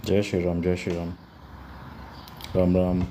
Jai Shri Ram, Jai Shri Ram. Ram Ram.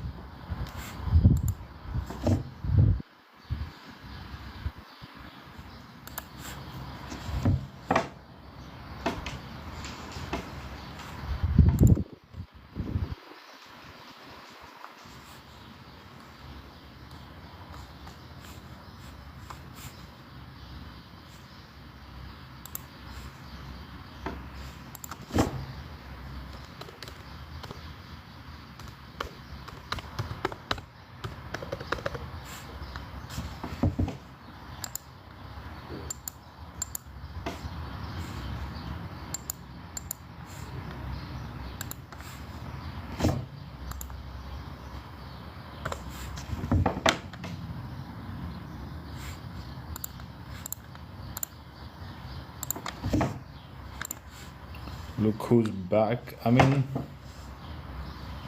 Look who's back. Hey,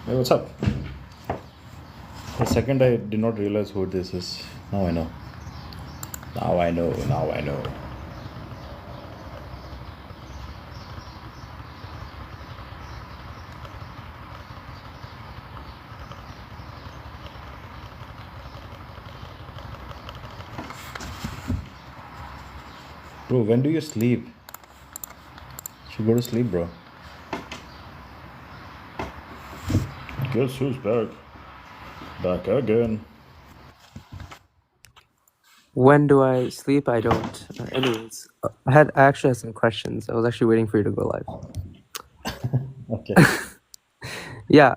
what's up? For a second, I did not realize who this is. Now I know. Now I know. Now I know. Bro, when do you sleep? You should go to sleep, bro. Guess who's back? Back again. When do I sleep? I don't. Anyways, I actually had some questions. I was actually waiting for you to go live. Okay. Yeah.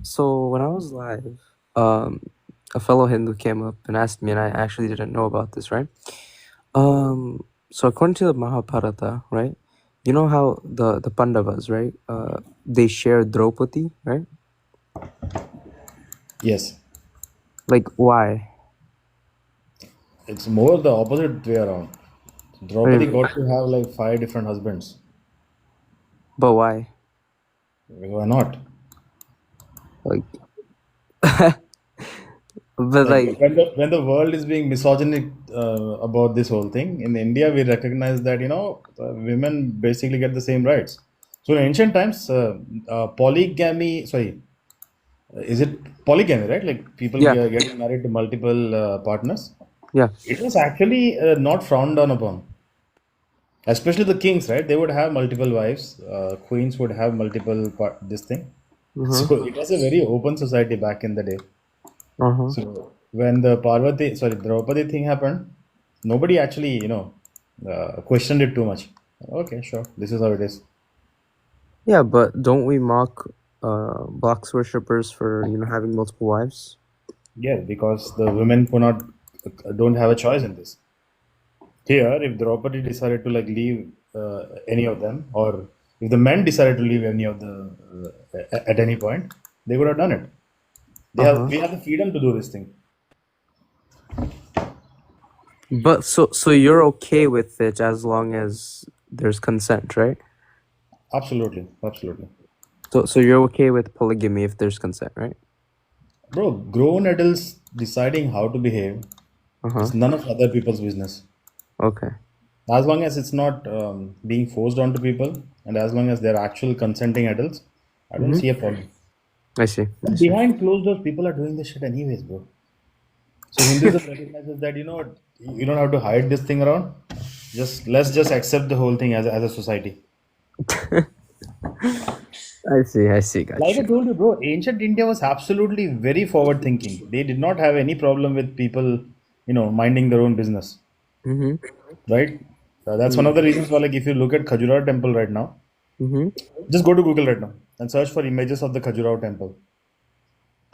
So when I was live, a fellow Hindu came up and asked me, and I actually didn't know about this, right? So according to the Mahabharata, right? You know how the Pandavas, right? They share Draupadi, right? Yes. Like why? It's more the opposite way around. Draupadi Really? got to have like 5 different husbands. But why? Why not? Like, but Like like, when the world is being misogynic about this whole thing, in India we recognize that women basically get the same rights. So in ancient times, polygamy. Sorry, is it polygamy, right? Like people yeah, getting married to multiple partners. yeah. It was actually not frowned down upon. Especially the kings, right? They would have multiple wives. Queens would have multiple this thing. Mm-hmm. So it was a very open society back in the day. Uh-huh. So when the Draupadi thing happened, nobody actually, questioned it too much. Okay, sure, this is how it is. Yeah, but don't we mock box worshippers for having multiple wives? Yes, because the women don't have a choice in this. Here, if Draupadi decided to like leave any of them, or if the men decided to leave any of the at any point, they would have done it. Uh-huh. We have the freedom to do this thing. But so you're okay with it as long as there's consent, right? Absolutely, absolutely. So you're okay with polygamy if there's consent, right? Bro, grown adults deciding how to behave Uh-huh. is none of other people's business. Okay. As long as it's not being forced onto people, and as long as they're actual consenting adults, I don't Mm-hmm. see a problem. I see. But behind closed doors, people are doing this shit anyways, bro. So Hinduism recognizes that you don't have to hide this thing around. Let's just accept the whole thing as a society. I see, Like I gotcha. told you, bro, ancient India was absolutely very forward thinking. They did not have any problem with people, minding their own business, Mm-hmm. right? That's one of the reasons why, like, if you look at Khajuraho temple right now, Mm-hmm. just go to Google right now and search for images of the Khajuraho temple.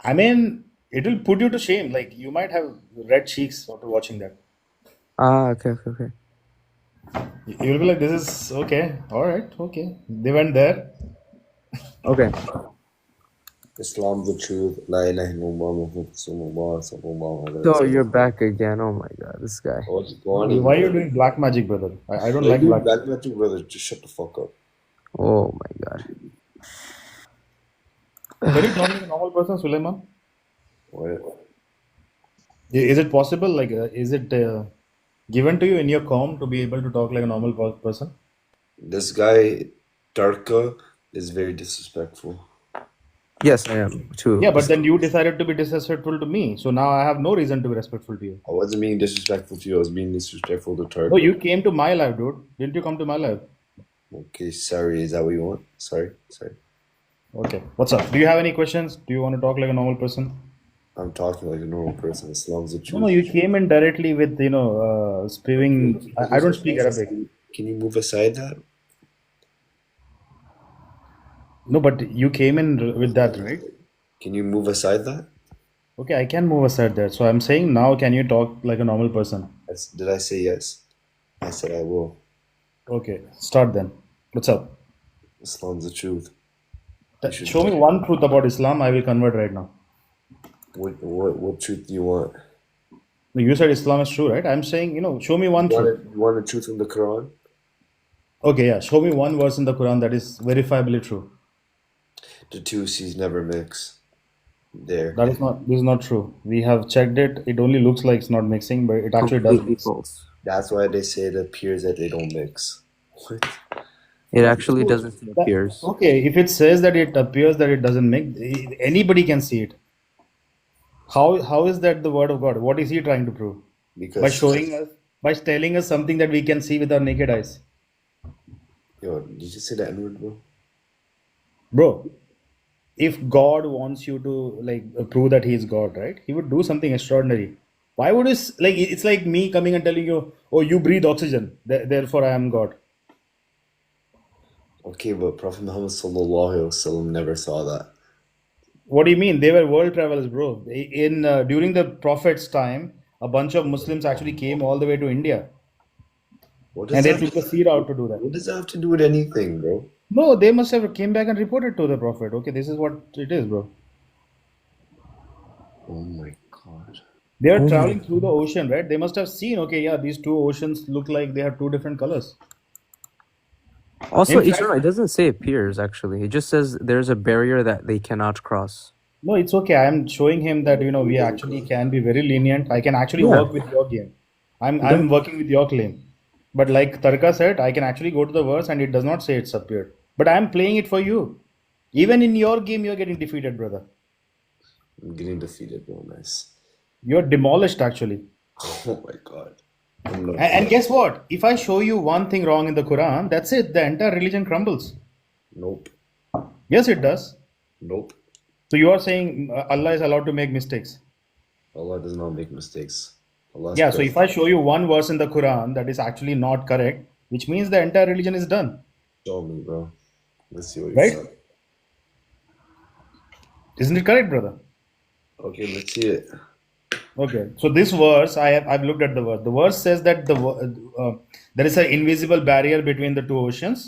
I mean, it will put you to shame. Like, you might have red cheeks after watching that. Okay. You'll be like, this is okay, all right, okay. They went there. Okay. Islam the truth. La ilaha illallah Muhammad Rasulullah sallallahu alaihi So you're wasallam. back again. Oh my god, this guy. What's going on, Why are you brother? doing black magic, brother? I don't Hey, like dude, black black magic. magic, brother. Just shut the fuck up. Oh my god. Can you talk like a normal person, Suleiman? What? Is it possible? Like, is it given to you in your com to be able to talk like a normal person? This guy, Tarka, It's very disrespectful. Yes, I am too. Yeah, but then you decided to be disrespectful to me. So now I have no reason to be respectful to you. I wasn't being disrespectful to you. I was being disrespectful to No, Tarka. you came to my life, dude. Didn't you come to my life? Okay, sorry. Is that what you want? Sorry. Okay. What's up? Do you have any questions? Do you want to talk like a normal person? I'm talking like a normal person. Islam's the No, no, truth. you came in directly with, spewing. I don't speak Arabic. Can you move aside that? No, but you came in with that, right? Can you move aside that? Okay, I can move aside that. So I'm saying now, can you talk like a normal person? Did I say yes? I said I will. Okay, start then. What's up? Islam's the truth. Show me one truth about Islam. I will convert right now. What truth do you want? No, you said Islam is true, right? I'm saying, show me one truth. You want the truth from the Quran? Okay, yeah. Show me one verse in the Quran that is verifiably true. The two seas never mix. There. This is not true. We have checked it. It only looks like it's not mixing, but it actually does Completely mix. false. That's why they say it appears that they don't mix. What? It actually doesn't say appears. Okay, if it says that it appears that it doesn't mix, anybody can see it. How is that the word of God? What is he trying to prove? Because By showing us, by telling us something that we can see with our naked eyes. Yo, did you say that N-word, bro? Bro, if God wants you to prove that he is God, right? He would do something extraordinary. Why would it's like me coming and telling you, oh, you breathe oxygen, therefore I am God. Okay, but Prophet Muhammad sallallahu alaihi wasallam never saw that. What do you mean? They were world travelers, bro. During the Prophet's time, a bunch of Muslims actually came all the way to India, What and does they that took the sea route to do that. What does that have to do with anything, bro? No, they must have came back and reported to the Prophet. Okay, this is what it is, bro. Oh my God. They are Oh my traveling through the ocean, right? They must have seen, okay, yeah, these two oceans look like they have two different colors. Also, In fact, Ishmael, it doesn't say appears, actually. It just says there's a barrier that they cannot cross. no, it's okay. I'm showing him that we actually can be very lenient. I can actually Yeah. work with your game. I'm working with your claim. But like Tarka said, I can actually go to the verse and it does not say it's appeared. But I'm playing it for you. Even in your game, you're getting defeated, brother. I'm getting defeated, bro. Nice. You're demolished, actually. Oh my God. I'm not. And guess what? If I show you one thing wrong in the Quran, that's it. The entire religion crumbles. Nope. Yes, it does. Nope. So you are saying Allah is allowed to make mistakes. Allah does not make mistakes. Allah's Yeah, so perfect. if I show you one verse in the Quran that is actually not correct, which means the entire religion is done. Show me, bro. Let's see what you Right? got. Isn't it correct, brother? Okay, let's see it. Okay. So this verse, I've looked at the verse. The verse says that there is an invisible barrier between the two oceans,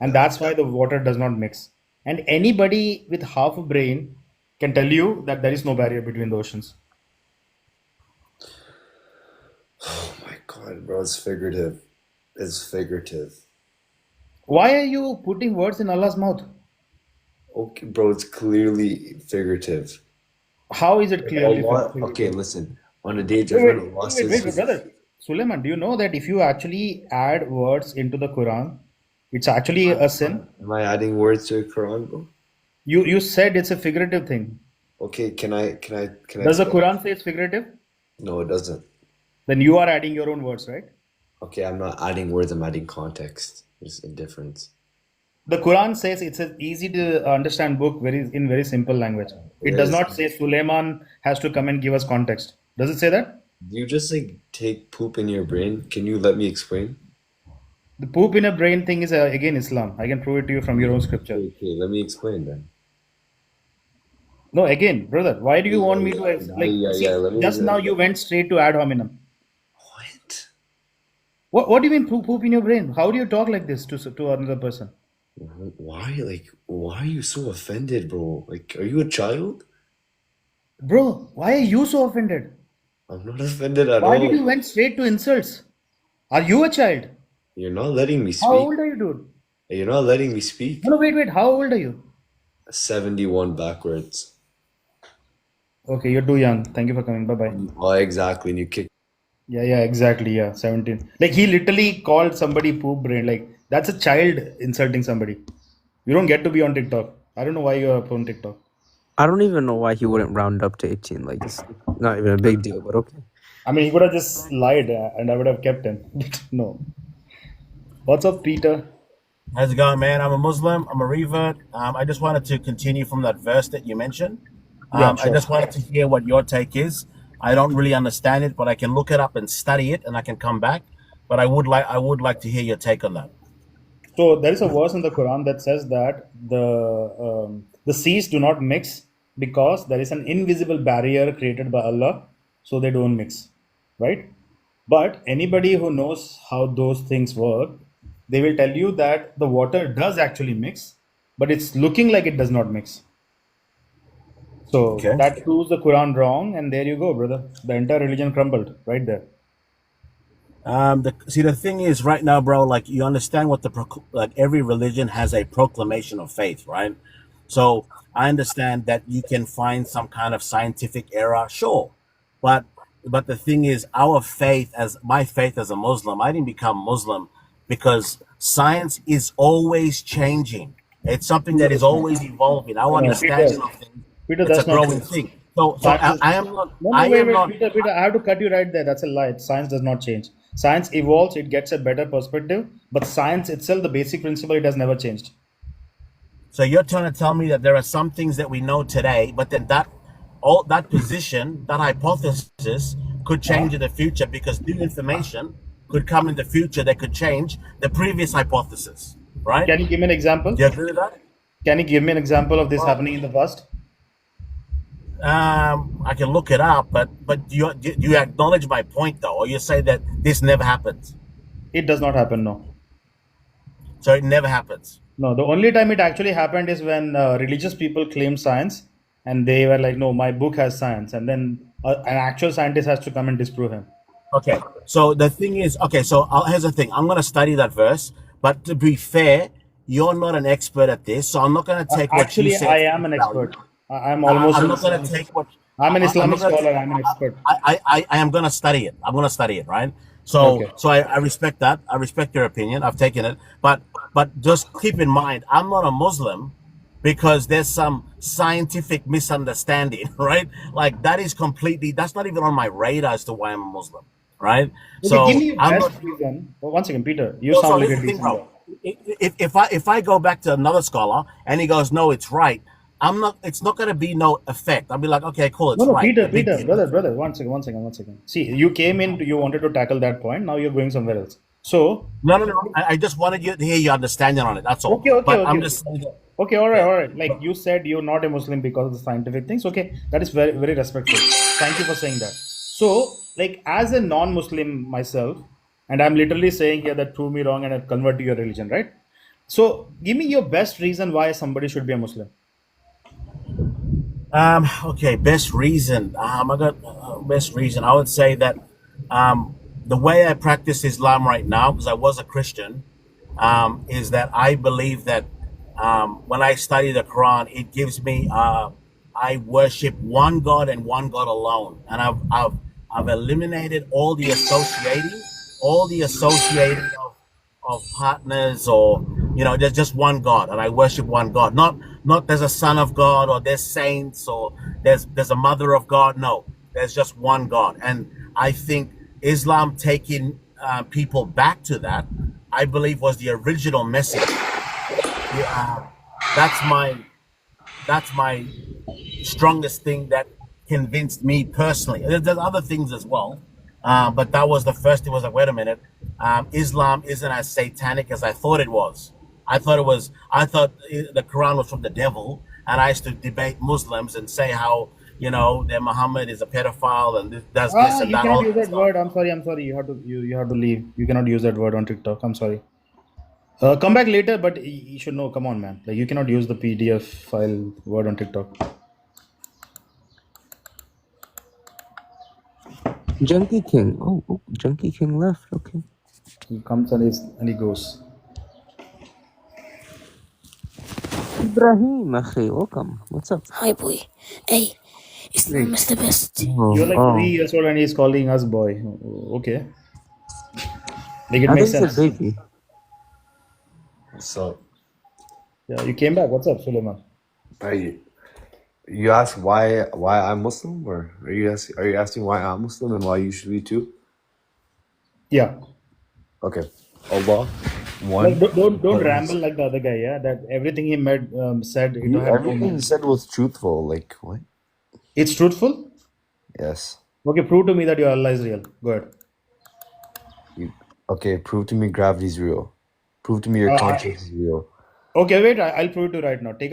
and that's why the water does not mix. And anybody with half a brain can tell you that there is no barrier between the oceans. Oh my God, bro. It's figurative. It's figurative. Why are you putting words in Allah's mouth? Okay, bro. It's clearly figurative. How is it clearly Allah, figurative? okay, listen. On the day of judgment, Allah says, brother. Suleiman, do you know that if you actually add words into the Quran, it's actually a sin? Am I adding words to the Quran, bro? You said it's a figurative thing. Okay, can I Does the Quran say it's figurative? No, it doesn't. Then you are adding your own words, right? Okay, I'm not adding words, I'm adding context. There's a difference. The Quran says it's an easy to understand book in very simple language. It does not say Suleiman has to come and give us context. Does it say that? Do you just like take poop in your brain? Can you let me explain? The poop in a brain thing is again Islam. I can prove it to you from your own scripture. Okay, let me explain then. No, again, brother, why do you want me to let me just now you went straight to ad hominem. What? What do you mean poop in your brain? How do you talk like this to another person? Why are you so offended, bro? Like, are you a child? Bro, why are you so offended? I'm not offended at all. Why did you went straight to insults? Are you a child? You're not letting me speak. How old are you, dude? You're not letting me speak. No, wait. How old are you? 71 backwards. Okay, you're too young. Thank you for coming. Bye-bye. Oh, exactly. And you kick. Yeah, exactly. Yeah, 17. Like he literally called somebody poop brain. Like that's a child insulting somebody. You don't get to be on TikTok. I don't know why you're up on TikTok. I don't even know why he wouldn't round up to 18. Like, it's not even a big deal, but okay. I mean, he could have just lied and I would have kept him. No. What's up, Peter? How's it going, man? I'm a Muslim. I'm a revert. I just wanted to continue from that verse that you mentioned. Yeah, I sure. just wanted to hear what your take is. I don't really understand it, but I can look it up and study it, and I can come back. But I would like to hear your take on that. So there is a verse in the Quran that says that the seas do not mix because there is an invisible barrier created by Allah, so they don't mix, right? But anybody who knows how those things work, they will tell you that the water does actually mix, but it's looking like it does not mix. So Okay. that proves the Quran wrong, and there you go, brother. The entire religion crumbled right there. The thing is, right now, bro, like you understand what like every religion has a proclamation of faith, right? So I understand that you can find some kind of scientific error, sure, but the thing is, our faith, as my faith as a Muslim, I didn't become Muslim because science is always changing. It's something No, that is it's not. always evolving. Our No, Peter. understanding of things, Peter, it's a that's not growing true. thing. So Science I, is I am not. no, no, I wait, am wait, not. Peter, Peter. I have to cut you right there. That's a lie. Science does not change. Science evolves. It gets a better perspective, but science itself, the basic principle, it has never changed. So you're trying to tell me that there are some things that we know today, but then that position, that hypothesis could Uh-huh. change in the future because new information could come in the future that could change the previous hypothesis, right? Can you give me an example? Do you agree with that? Can you give me an example of this Well, happening in the past? I can look it up, but do you acknowledge my point though, or you say that this never happens? It does not happen. No, So it never happens. no. The only time it actually happened is when religious people claimed science, and they were like, "No, my book has science," and then an actual scientist has to come and disprove him. Okay. So the thing is, okay. So here's the thing. I'm gonna study that verse, but to be fair, you're not an expert at this, so I'm not gonna take what you Actually, say I at am face an value. expert. I'm almost I'm an not gonna Islamic. take what I'm an I'm Islamic not gonna scholar. take. I'm an expert. I am gonna study it. I'm gonna study it, right? So Okay. I respect that. I respect your opinion. I've taken it, but just keep in mind, I'm not a Muslim because there's some scientific misunderstanding, right? Like that is completely. That's not even on my radar as to why I'm a Muslim, right? Okay, give So me your I'm best not. reason. Oh, one second, Peter. You So sound like here's a the thing, decent bro. guy. If I go back to another scholar and he goes, no, it's right. I'm not. It's not going to be no effect. I'll be like, okay, cool, No, it's no, right. Peter, No big Peter, deal. brother. One second, one second, one second. See, you came in, you wanted to tackle that point. Now you're going somewhere else. So, No, no, no. I just wanted you to hear your understanding on it. That's all. okay, okay, But okay, I'm okay. just saying that. Okay, all right, Yeah. all right. Like you said, you're not a Muslim because of the scientific things. Okay, that is very, very respectful. Thank you for saying that. So, like, as a non-Muslim myself, and I'm literally saying here that prove me wrong and I'll convert to your religion, right? So, give me your best reason why somebody should be a Muslim. Okay, best reason. I got best reason. I would say that the way I practice Islam right now, because I was a Christian, is that I believe that when I study the Quran, it gives me I worship one God and one God alone, and I've eliminated all the associating of partners, or there's just one God and I worship one God, not there's a son of God, or there's saints, or there's a mother of God. No, there's just one God. And I think Islam taking people back to that, I believe, was the original message. Yeah, that's my strongest thing that convinced me personally. There's other things as well, but that was the first. It was like, wait a minute, Islam isn't as satanic as I thought it was. I thought the Quran was from the devil, and I used to debate Muslims and say how that Muhammad is a pedophile and does this and You that, cannot all use that that stuff. word. I'm sorry. I'm sorry. You have to leave. You cannot use that word on TikTok. I'm sorry. Come back later, but you should know. Come on, man. Like you cannot use the PDF file word on TikTok. Junkie King. Oh, Junkie King left. Okay. He comes and he goes. Ibrahim, akhi, welcome. What's up? Hi, boy. Hey, Islam Hey, is the best. you're Oh, like oh. 3 years old and he's calling us boy. Okay, like it I makes think he said sense. baby. So Yeah, you came back. What's up, Suleiman? You ask why I'm Muslim, or are you asking why I'm Muslim and why you should be too? Yeah. Okay. Allah, Like one. don't But ramble like the other guy. Yeah, that everything he made said it had no everything he meaning. said was truthful. Like what? It's truthful. Yes. Okay, prove to me that your Allah is real. Go ahead. You okay? Prove to me gravity's real. Prove to me your conscience is real. Okay, wait. I'll prove it to you right now. Take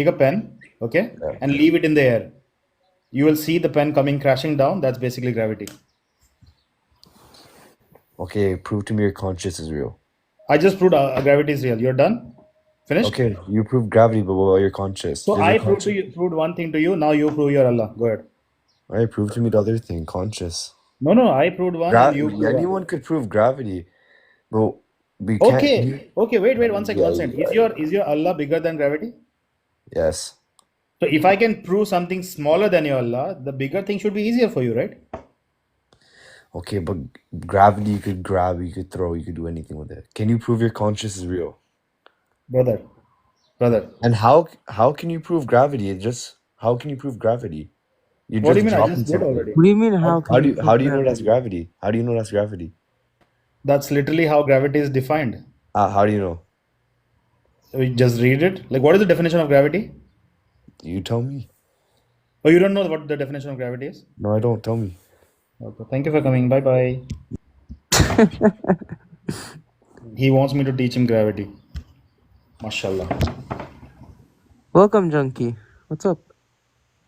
a pen, okay, Yeah. and leave it in the air. You will see the pen coming crashing down. That's basically gravity. Okay. Prove to me your conscience is real. I just proved gravity is real. You're done. Finished. Okay. You prove gravity, but what about your conscience? So Does your I proved to conscience? you, proved one thing to you. Now you prove your Allah. Go ahead. All right. Prove to me the other thing. Conscious. No, no. I proved one, and you prove one. Anyone could prove gravity, but we can't. Okay. Okay. Wait. One second. Yeah. One second. Is your Allah bigger than gravity? Yes. So if I can prove something smaller than your Allah, the bigger thing should be easier for you, right? Okay, but gravity you could grab, you could throw, you could do anything with it. Can you prove your conscience is real? Brother. Brother. And how can you prove gravity? How can you prove gravity? You're What do you just mean? I dropping just did something. already. What do you mean? How can you How prove do you know that's gravity? gravity? How do you know that's gravity? That's literally how gravity is defined. How do you know? We just read it. Like, what is the definition of gravity? You tell me. Oh, you don't know what the definition of gravity is? No, I don't. Tell me. Okay. Thank you for coming. Bye bye. He wants me to teach him gravity. Mashallah. Welcome, Junkie. What's up?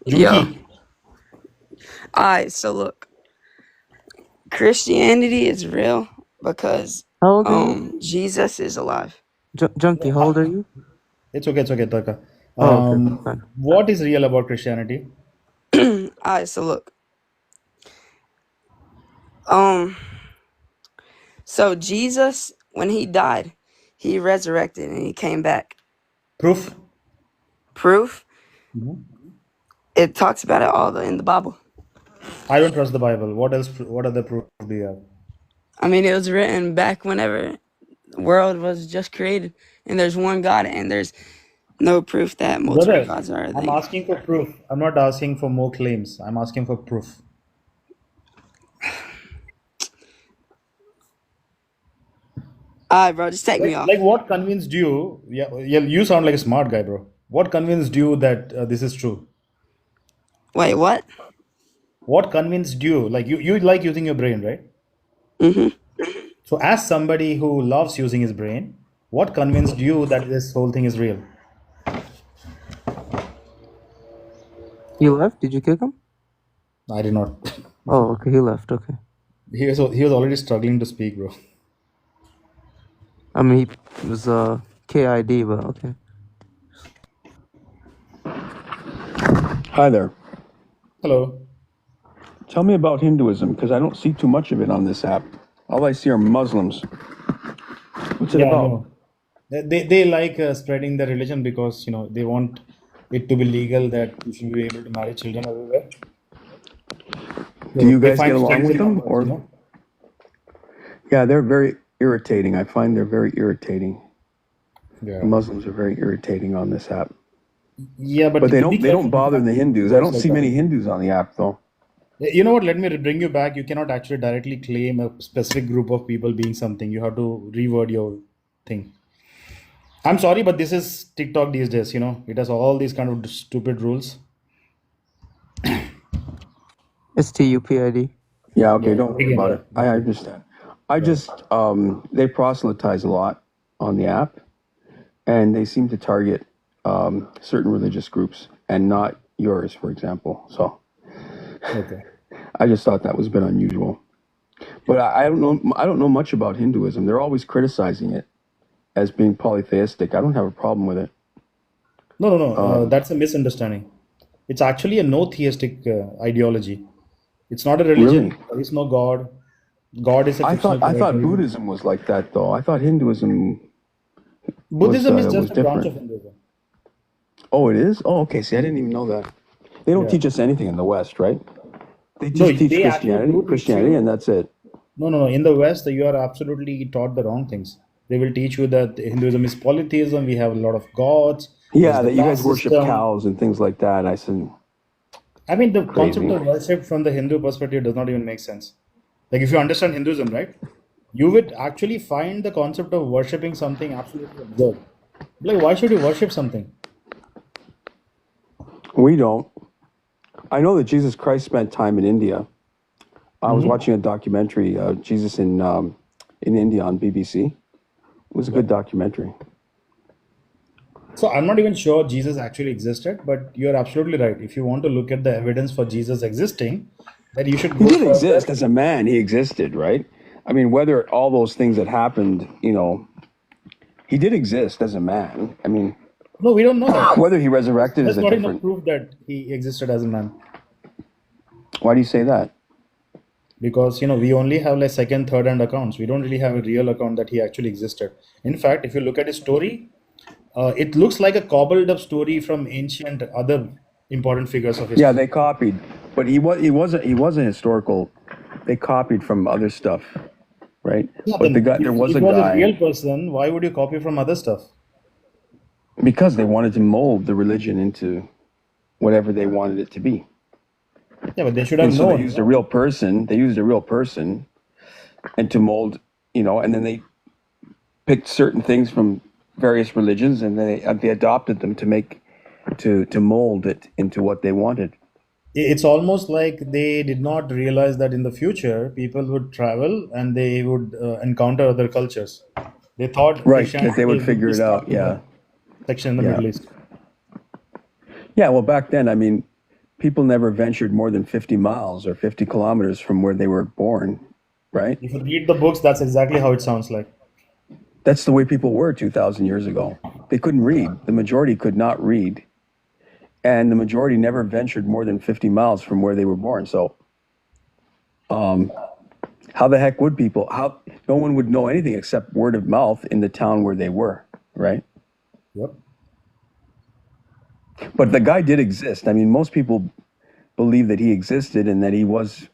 Yo. Junki. Alright, so look. Christianity is real because How old are you? Jesus is alive. Junkie, how old are you? It's okay. It's okay, Taka. Oh, okay, fine. What is real about Christianity? Alright, so look. So Jesus, when he died, he resurrected and he came back. Proof? Proof? It talks about it all in the Bible. I don't trust the Bible. What else? What other proof do you have? I mean, it was written back whenever the world was just created, and there's one God, and there's no proof that multiple Brother, gods are a I'm thing. asking for proof. I'm not asking for more claims. I'm asking for proof. Alright, bro, just take me off. Like what convinced you? Yeah, you sound like a smart guy, bro. What convinced you that this is true? Wait, what? What convinced you? Like you like using your brain, right? So as somebody who loves using his brain, what convinced you that this whole thing is real? He left? Did you kick him? I did not. Oh, okay, he left. Okay. He was already struggling to speak, bro. I mean, he was KID, but okay. Hi there. Hello. Tell me about Hinduism, because I don't see too much of it on this app. All I see are Muslims. What's it Yeah, about? no. They like spreading their religion because they want it to be legal that you should be able to marry children everywhere. Do you They guys find get along strength with in them? numbers. Yeah, they're very irritating. I find they're very irritating. Yeah. The Muslims are very irritating on this app. Yeah, but But they to be don't careful, bother the Hindus. I don't like see that. many Hindus on the app though. You know what? Let me bring you back. You cannot actually directly claim a specific group of people being something. You have to reword your thing. I'm sorry, but this is TikTok these days. It has all these kind of stupid rules. It's TUPID. Yeah, okay, Yeah. don't worry Again, about yeah. it. I understand. I just they proselytize a lot on the app, and they seem to target certain religious groups and not yours, for example. So Okay. I just thought that was a bit unusual. But I don't know. I don't know much about Hinduism. They're always criticizing it as being polytheistic. I don't have a problem with it. No. That's a misunderstanding. It's actually a no theistic ideology. It's not a religion. Really? There is no God. God is a I fictional thought character. Buddhism was like that though. I thought Hinduism Buddhism is was just a branch different. of Hinduism. Oh, it is? Oh, okay. See, I didn't even know that. They don't Yeah. teach us anything in the West, right? They No, just teach they actually do teach Christianity, you. and that's it. No. In the West, you are absolutely taught the wrong things. They will teach you that Hinduism is polytheism. We have a lot of gods. There's Yeah, the that you guys caste worship system. cows and things like that. I said, I mean, the concept crazy. of worship from the Hindu perspective does not even make sense. Like, if you understand Hinduism, right, you would actually find the concept of worshipping something absolutely absurd. Like, why should you worship something? We don't. I know that Jesus Christ spent time in India. I was Hmm. watching a documentary, Jesus in India on BBC. It was a good documentary. So I'm not even sure Jesus actually existed, but you're absolutely right. If you want to look at the evidence for Jesus existing, then you should He go did further. exist as a man. He existed, right? I mean, whether all those things that happened, he did exist as a man. I mean, No, we don't know that. whether he resurrected is There's a not enough different. proof that he existed as a man. Why do you say that? Because we only have like second, third hand accounts. We don't really have a real account that he actually existed. In fact, if you look at his story, it looks like a cobbled up story from ancient other important figures of Yeah, history. they copied, but he wasn't historical. They copied from other stuff, right? Yeah, But then there if was it a was a guy real person, why would you copy from other stuff? because they wanted to mold the religion into whatever they wanted it to be. Yeah, but they should have And so they known. used a real person. They used a real person, and to mold, and then they picked certain things from various religions, and they adopted them to mold it into what they wanted. It's almost like they did not realize that in the future people would travel and they would encounter other cultures. They thought Right, that they Christianity would would figure be it stuck out. to Yeah, the section in the yeah, Middle East. yeah. Well, back then, I mean, people never ventured more than 50 miles or 50 kilometers from where they were born, right? If you read the books, that's exactly how it sounds like. That's the way people were 2,000 years ago. They couldn't read. The majority could not read, and the majority never ventured more than 50 miles from where they were born. So, how the heck would people? How no one would know anything except word of mouth in the town where they were, right? Yep. But the guy did exist. I mean, most people believe that he existed and that he was,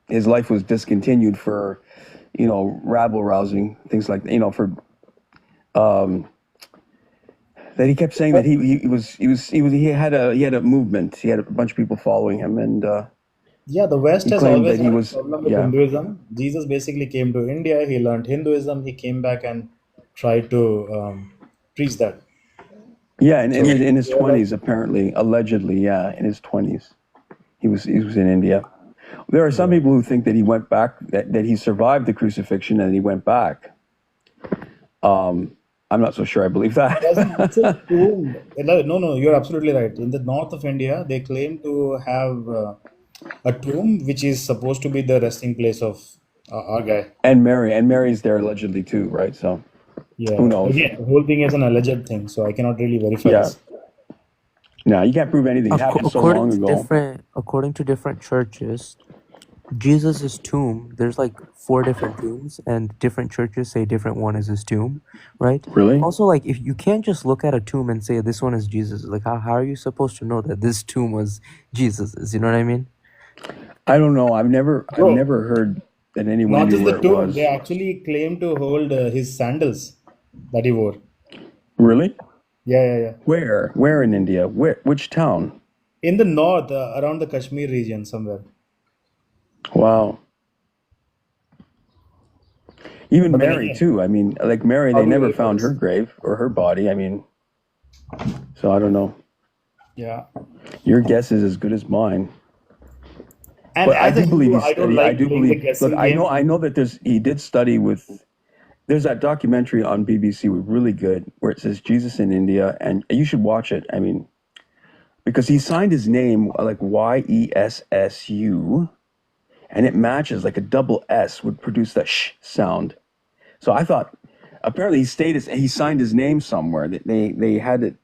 his life was discontinued for, rabble rousing, things like that, for that he kept saying that he had a movement. He had a bunch of people following him, and Yeah, the West he has claimed always that had he a was, problem with yeah, Hinduism. Jesus basically came to India, he learned Hinduism, he came back and tried to preach that. yeah, and So in his they were like, 20s, apparently, allegedly, yeah, in his 20s, he was in India. There are some yeah. people who think that he went back, that he survived the crucifixion and he went back. I'm not so sure I believe There's an actual that. tomb. No, you're absolutely right. In the north of India, they claim to have a tomb which is supposed to be the resting place of our guy. And Mary's there allegedly too, right? So who Yeah. knows? Again, the whole thing is an alleged thing, so I cannot really verify Yeah, this. no, you can't prove anything. It happened so long ago. According to different churches, Jesus's tomb, there's like 4 different tombs, and different churches say different one is his tomb, right? Really? Also, like, if you can't just look at a tomb and say this one is Jesus, like, how are you supposed to know that this tomb was Jesus's? You know what I mean? I don't know. I've Bro, never heard that anyone not knew just the where it tomb, they was. actually claim to hold his sandals that he wore. Really? Yeah. Where? Where in India? Which town? In the north, around the Kashmir region somewhere. Wow. Even But then Mary again, too. I mean, like Mary, how they do you never verify found her this? grave or her body. I mean, so I don't know. Yeah. Your guess is as good as mine. And But I as a do believe Hindu, he I don't studied. I like do playing the believe. Look, guessing I game. know that he did study with. There's that documentary on BBC, really good, where it says Jesus in India, and you should watch it. I mean, because he signed his name like YESSU, and it matches like a double S would produce that sh sound. So I thought, apparently he signed his name somewhere. That they had it.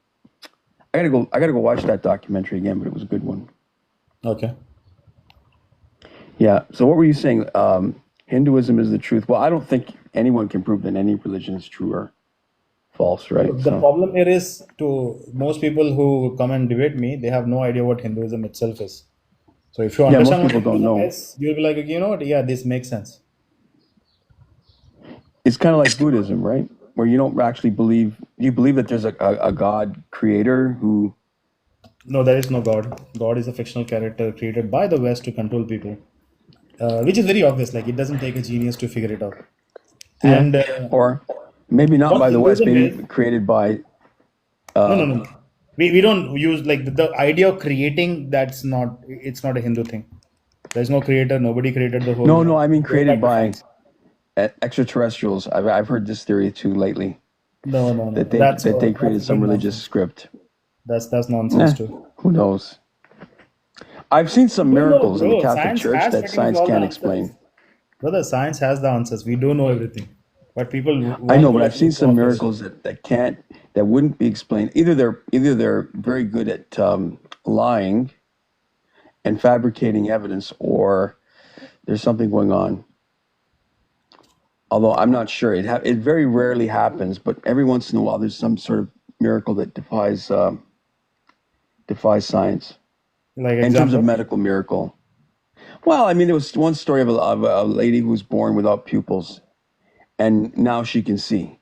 I gotta go watch that documentary again, but it was a good one. Okay. Yeah. So what were you saying? Hinduism is the truth. Well, I don't think anyone can prove that any religion is true or false, right? The So problem here is to most people who come and debate me, they have no idea what Hinduism itself is. So if you yeah, most understand what people don't Hinduism know. is, you'll be like, you know what? Yeah, this makes sense. It's kind of like Buddhism, right? Where you don't actually believe, you believe that there's a God creator who, No, there is no God. God is a fictional character created by the West to control people, which is very obvious. Like it doesn't take a genius to figure it out. yeah, And or maybe not what by the West, Hinduism maybe is, created by, no, no, uh, no, no. We don't use like the idea of creating. That's not. It's not a Hindu thing. There's no creator. Nobody created the whole no, I mean going created back to by science. extraterrestrials. I've heard this theory too lately, No, no, that no. That's they that's created some big religious nonsense. script. That's nonsense too. Who knows? I've seen some We don't know, miracles in the bro. Catholic Science Church has that pretty much science all the can't answers. explain. Brother, science has the answers. We do know everything, but people I want know, to but like I've seen look some for this. miracles that wouldn't be explained. Either they're very good at lying and fabricating evidence, or there's something going on. Although I'm not sure, it very rarely happens, but every once in a while there's some sort of miracle that defies science Like in terms of example, medical miracle. Well, I mean, there was one story of a lady who was born without pupils, and now she can see.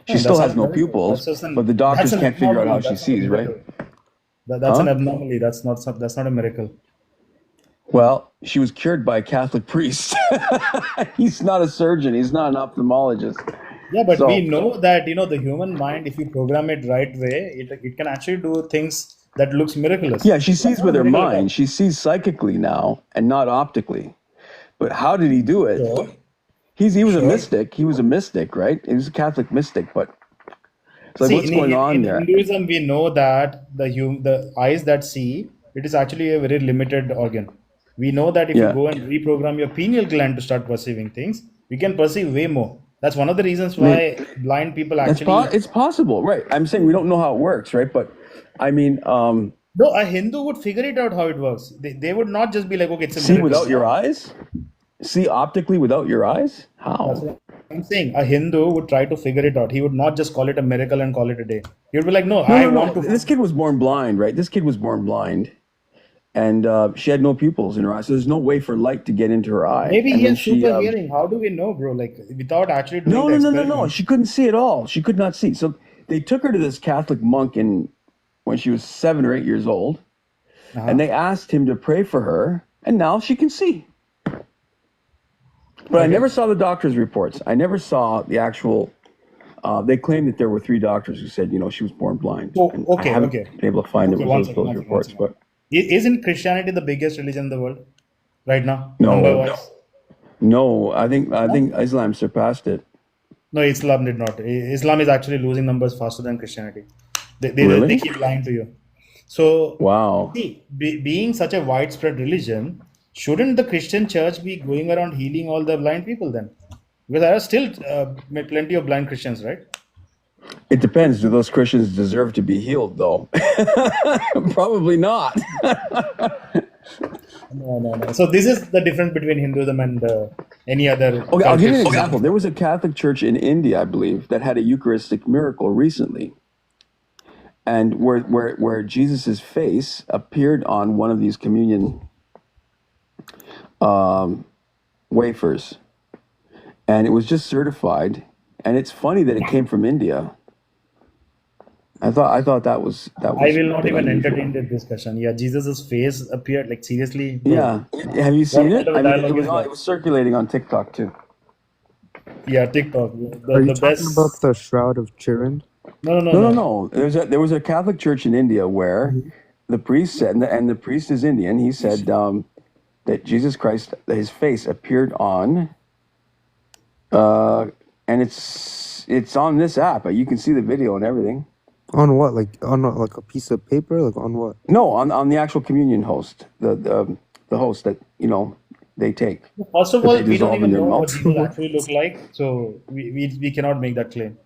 She no, still that's not has a no miracle. pupils, but the That's doctors an can't figure out how abnormally. she That's not a sees, right? miracle. That's an Huh? abnormally. That's not a miracle. Well, she was cured by a Catholic priest. He's not a surgeon. He's not an ophthalmologist. Yeah, but we So, know that the human mind, if you program it right way, it can actually do things that looks miraculous. yeah, she That's sees not a with her miracle at mind. all. She sees psychically now and not optically. But how did he do it? Sure, He was a sure. mystic. He was a mystic, right? He was a Catholic mystic, but it's like, See, what's going on in there? Hinduism, we know that the eyes that see, it is actually a very limited organ. We know that if you Yeah. go and reprogram your pineal gland to start perceiving things, we can perceive way more. That's one of the reasons I mean, why blind people actually. it's possible, right? I'm saying we don't know how it works, right? But I mean, No, a Hindu would figure it out how it works. They would not just be like, okay, it's a see miracle. without your No, eyes? See optically without your eyes? that's How? what I'm saying. A Hindu would try to figure it out. He would not just call it a miracle and call it a day. He would be like, no, No, I want no. to. This kid was born blind, right? This kid was born blind, and she had no pupils in her eye, so there's no way for light to get into her eye. Maybe And he then has she, super hearing. How do we know, bro? Like, without actually doing no, the no. experiment. She couldn't see at all. She could not see. So they took her to this Catholic monk when she was 7 or 8 years old, and they asked him to pray for her, and now she can see. But I never saw the doctor's reports. I never saw the actual. They claimed that there were 3 doctors who said, she was born blind, So, and I okay, haven't okay. been able to find Okay, one second, those one second, one reports. second. But Isn't Christianity the biggest religion in the world right now, number no, wise? no, I think Islam surpassed it. No, Islam did not. Islam is actually losing numbers faster than Christianity. They Really? keep lying to you. So, Wow. see, being such a widespread religion, shouldn't the Christian church be going around healing all the blind people then? Because there are still plenty of blind Christians, right? It depends. Do those Christians deserve to be healed, though? Probably not. No. So this is the difference between Hinduism and any other Okay, I'll give you an culture. example. There was a Catholic church in India, I believe, that had a Eucharistic miracle recently, and where Jesus's face appeared on one of these communion wafers, and it was just certified. And it's funny that it came from India. I thought that was I will a not bit even unusual. entertain this discussion. Yeah, Jesus's face appeared like seriously, bro. Yeah, have you seen What kind it? of a I mean, it dialogue was is that? it was circulating on TikTok too. Yeah, TikTok. Are you The talking about best. the Shroud of Turin? No. There was a Catholic church in India where the priest said, and the priest is Indian. He said that Jesus Christ, his face appeared on, and it's on this app. You can see the video and everything. On what? Like on like a piece of paper? Like on what? No, on the actual communion host, the host that they take, First of that all, they we don't dissolve in even their know what mouth. Jesus actually looked like, so we cannot make that claim.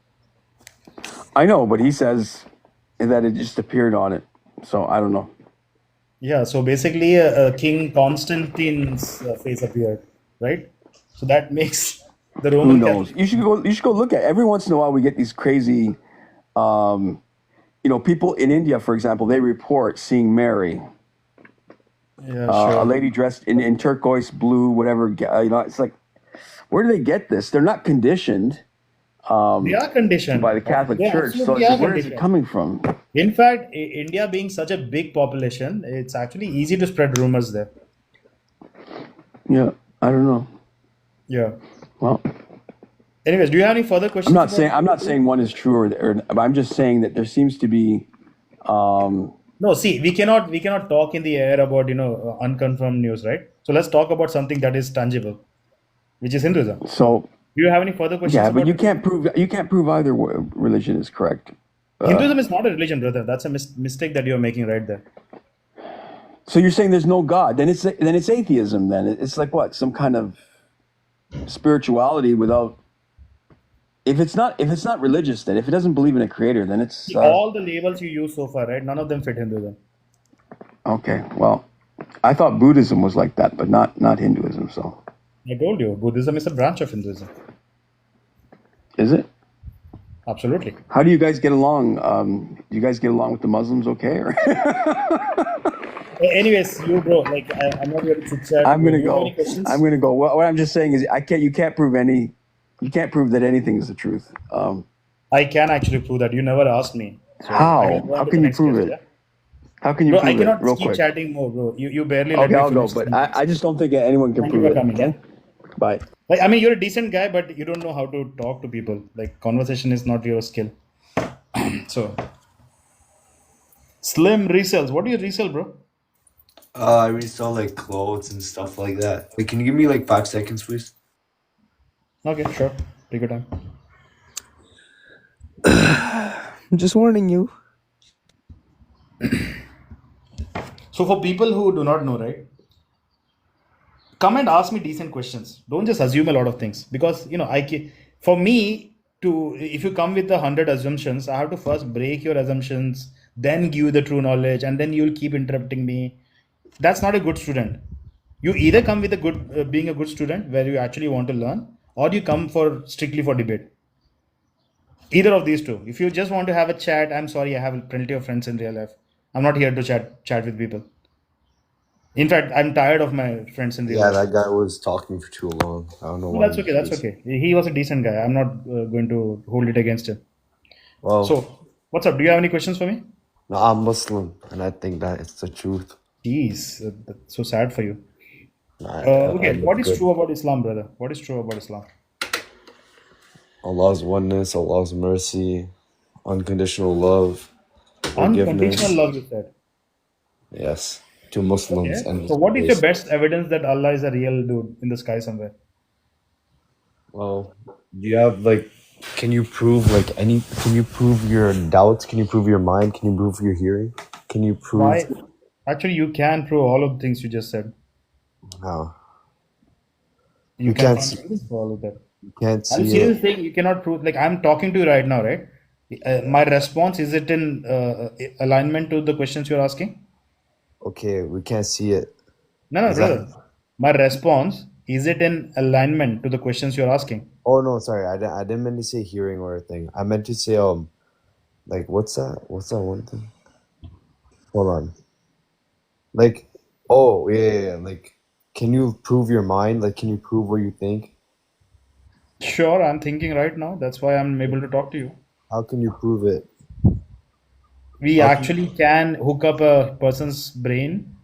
I know, but he says that it just appeared on it. So I don't know. Yeah, so basically, King Constantine's face appeared, right? So that makes the Who Roman knows? Catholic. You should go look at. Every once in a while, we get these crazy. People in India, for example, they report seeing Mary, Yeah, a sure. lady dressed in turquoise blue, whatever. It's like, Where do they get this? They're not conditioned They are conditioned. by the Catholic They Church. So absolutely it's are like, where is it conditioned. coming from? In fact, India being such a big population, it's actually easy to spread rumors there. Yeah, I don't know. Yeah. Well, Anyways, do you have any further questions? I'm not saying one is true, or I'm just saying that there seems to be. No, see, we cannot talk in the air about unconfirmed news, right? So let's talk about something that is tangible, which is Hinduism. So Do you have any further questions yeah, but about you can't prove either religion is correct. Hinduism is not a religion, brother. That's a mistake that you're making right there. So you're saying there's no God? Then it's atheism. Then it's like what? Some kind of spirituality without. If it's not religious, then if it doesn't believe in a creator, then it's See, all the labels you use so far, right? None of them fit Hinduism. okay. Well, I thought Buddhism was like that, but not Hinduism. So I told you, Buddhism is a branch of Hinduism. is it? Absolutely. How do you guys get along? Do you guys get along with the Muslims okay? Or Anyways, you bro, like I'm not here to chit chat. I'm gonna Do you have go. any questions? I'm gonna go. What I'm just saying is, you can't prove that anything is the truth. I can actually prove that. You never asked me. So I How? can go on How to can the you next prove guest, it? yeah? How can you Bro, I prove it? cannot Real keep quick. chatting more, bro. You barely let Okay, me I'll go. finish. But I just don't think anyone can Thank you prove for it. coming, yeah? Okay. Bye. Like, I mean, you're a decent guy, but you don't know how to talk to people. Like, conversation is not your skill. So, Slim resells. What do you resell, bro? I resell like clothes and stuff like that. Wait, can you give me like 5 seconds, please? Okay, sure. Take your time. I'm just warning you. So, for people who do not know, right? Come and ask me decent questions. Don't just assume a lot of things because for me to if you come with 100 assumptions, I have to first break your assumptions, then give you the true knowledge, and then you'll keep interrupting me. That's not a good student. You either come with a good being a good student where you actually want to learn, or you come for strictly for debate. Either of these two. If you just want to have a chat, I'm sorry, I have plenty of friends in real life. I'm not here to chat with people. In fact, I'm tired of my friends in real Yeah, life. that guy was talking for too long. I don't know No, why. that's okay. That's okay. He was a decent guy. I'm not going to hold it against him. Well, So, what's up? Do you have any questions for me? no, I'm Muslim, and I think that it's the truth. Jeez, that's so sad for you. I Okay, what look is good. true about Islam, brother? What is true about Islam? Allah's oneness, Allah's mercy, unconditional love, Unconditional forgiveness. love, you said. Yes, to Muslims Okay. and So, what is your Muslims. best evidence that Allah is a real dude in the sky somewhere? Well, do you have like? Can you prove like any? Can you prove your doubts? Can you prove your mind? Can you prove your hearing? Can you prove Why? Actually, you can prove all of the things you just said. how? You You can can't find see. evidence for all of that. You can't Are you see seriously it. saying you cannot prove? Like I'm talking to you right now, right? My response is it in alignment to the questions you're asking? Okay, we can't see it. No, Is brother. that? My response is it in alignment to the questions you're asking? Oh no, sorry. I didn't mean to say hearing or a thing. I meant to say like what's that? What's that one thing? Hold on. Like oh yeah. Like can you prove your mind? Like can you prove what you think? Sure, I'm thinking right now. That's why I'm able to talk to you. How can you prove it? We How can actually can hook up a person's brain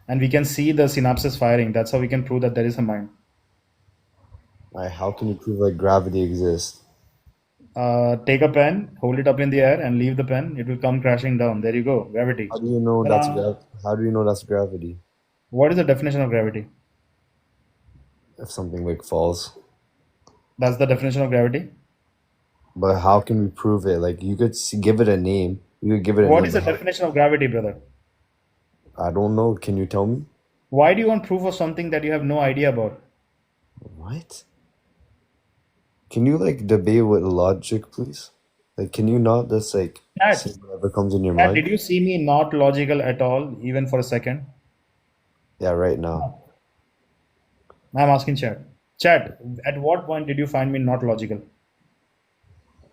and we can see the synapses firing. That's how we can prove that there is a mind. how can you prove like gravity exists? Take a pen, hold it up in the air, and leave the pen. It will come crashing down. There you go, gravity. How do you know that's Ta-da! how do you know that's gravity? What is the definition of gravity? If something like falls. That's the definition of gravity. But how can we prove it? Like you could give it a name. You could give it a What name, is the but definition of gravity, brother? I don't know. Can you tell me? Why do you want proof of something that you have no idea about? What? Can you like debate with logic, please? Like, can you not just like Chat, say whatever comes in your Chat, did mind? you see me not logical at all, even for a second? Yeah, right now. I'm asking Chat. Chat, at what point did you find me not logical?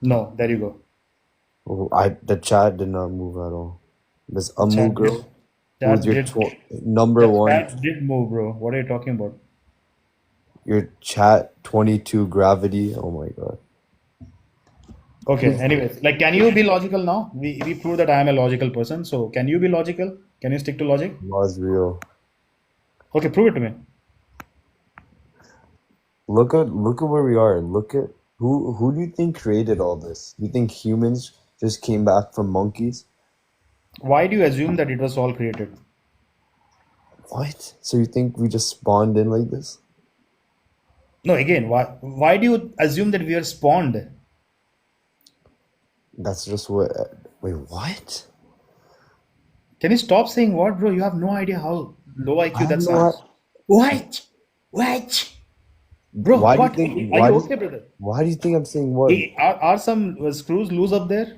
No, there you go. Oh, the chat did not move at all. This Ammu Chat girl, did. who's Chat your did. number The one. chat did move, bro. What are you talking about? your chat 22 gravity. Oh my god. Okay, anyways, like, can you be logical now? We proved that I am a logical person. So, can you be logical? Can you stick to logic? Law's real. Okay, prove it to me. Look at where we are. Look at who do you think created all this? You think humans just came back from monkeys? Why do you assume that it was all created? What? So you think we just spawned in like this? No, again, why do you assume that we are spawned? That's just what. Wait, what? Can you stop saying what, bro? You have no idea how low I IQ have that no. sounds. What? What? Bro, Why do you what? think? Are you okay, brother? Why do you think I'm saying what? Are some screws loose up there?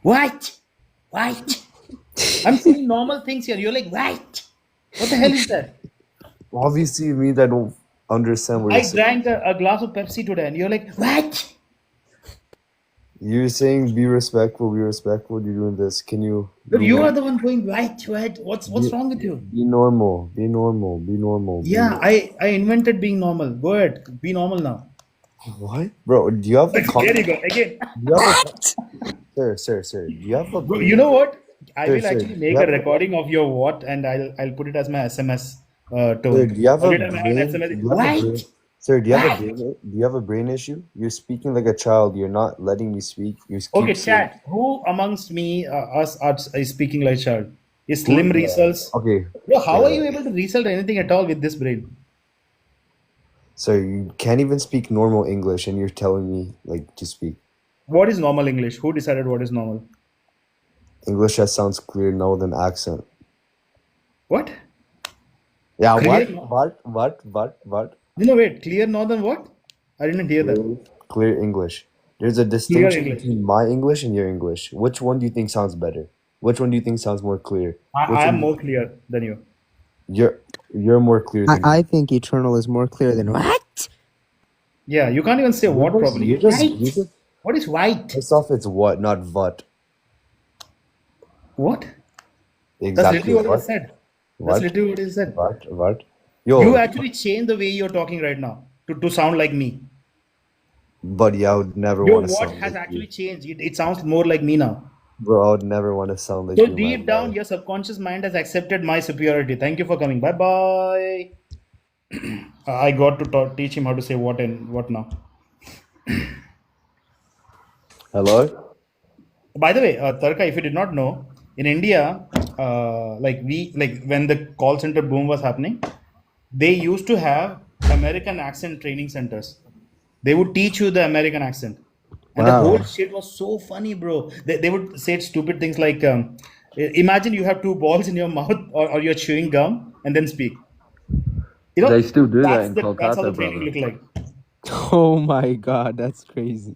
What? What? I'm saying normal things here. You're like, what? What the hell is that? Obviously, it means I don't understand what you're I saying. drank a glass of Pepsi today, and you're like, what? You're saying be respectful, be respectful. You're doing this. Can you? But do you more? are the one going, what? What's wrong with you? Be normal. Be normal. Be normal. Be Yeah, I invented being normal. Go ahead, be normal now. What, bro? Do you have a There you go again. Do you have a, sir? Do you have a Bro, you know what? I Sir, will sir, actually do make you a have recording of your what, and I'll put it as my SMS Sir, tone. do you have a Every time I have an brain? SMS, Do you have a brain? what? Sir, do you have a What? brain? Do you have a brain issue? You're speaking like a child. You're not letting me speak. You Okay, keep saying. chat. Who amongst me, us, is speaking like child? Is Who? Slim Yeah. results? Okay. Bro, how are Yeah. you able to result anything at all with this brain? So you can't even speak normal English, and you're telling me like to speak What is normal English? Who decided what is normal? English that sounds clear, no with an accent. What? Yeah. Clear? What? No, wait. Clear northern what? I didn't hear that. Clear English. There's a Clear distinction English. between my English and your English. Which one do you think sounds better? Which one do you think sounds more clear? Which I am one? more clear than you. You're more clear than me. I think Eternal is more clear than what? Yeah, you can't even say what properly. You just What is white? first off, it's what, not what. What? That's Exactly literally what I what? said. What? That's literally what I said. What? You Yo, actually changed the way you're talking right now to sound like me. buddy, I would never Your want to what sound has like actually you. changed. It sounds more like me now. Bro, I would never want to sound like So you, my deep down, man. your subconscious mind has accepted my superiority. Thank you for coming. Bye bye. I got to teach him how to say what and what now. Hello? By the way, Tarka, if you did not know, in India, like when the call center boom was happening, they used to have American accent training centers. They would teach you the American accent, and the whole Wow. shit was so funny, bro. They would say stupid things like, "Imagine you have two balls in your mouth, or you're chewing gum, and then speak." You know, They still do that in that's how the Kolkata, training brother. looked like. Oh my god, that's crazy.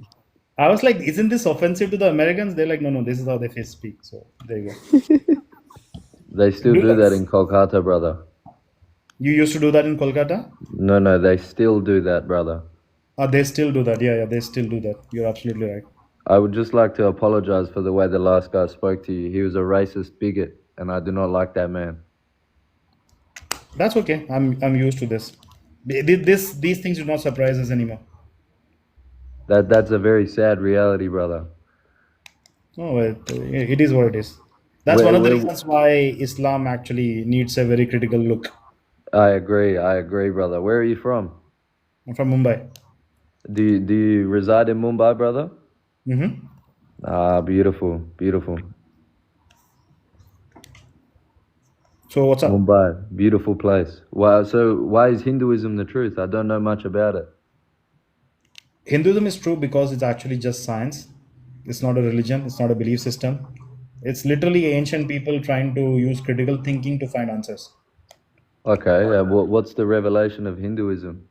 I was like, "Isn't this offensive to the Americans?" They're like, "No, this is how they speak." So there you go. They still do that in Kolkata, brother. You used to do that in Kolkata? No, they still do that, brother. They still do that. Yeah, they still do that. You're absolutely right. I would just like to apologize for the way the last guy spoke to you. He was a racist bigot, and I do not like that man. That's okay. I'm used to this. These things do not surprise us anymore. That's a very sad reality, brother. Oh, it is what it is. That's one of the reasons why Islam actually needs a very critical look. I agree, brother. Where are you from? I'm from Mumbai. Do you reside in Mumbai, brother? Mm-hmm. Ah, beautiful. So what's up? Mumbai, beautiful place. Wow. So why is Hinduism the truth? I don't know much about it. Hinduism is true because it's actually just science. It's not a religion. It's not a belief system. It's literally ancient people trying to use critical thinking to find answers. Okay. What's the revelation of Hinduism?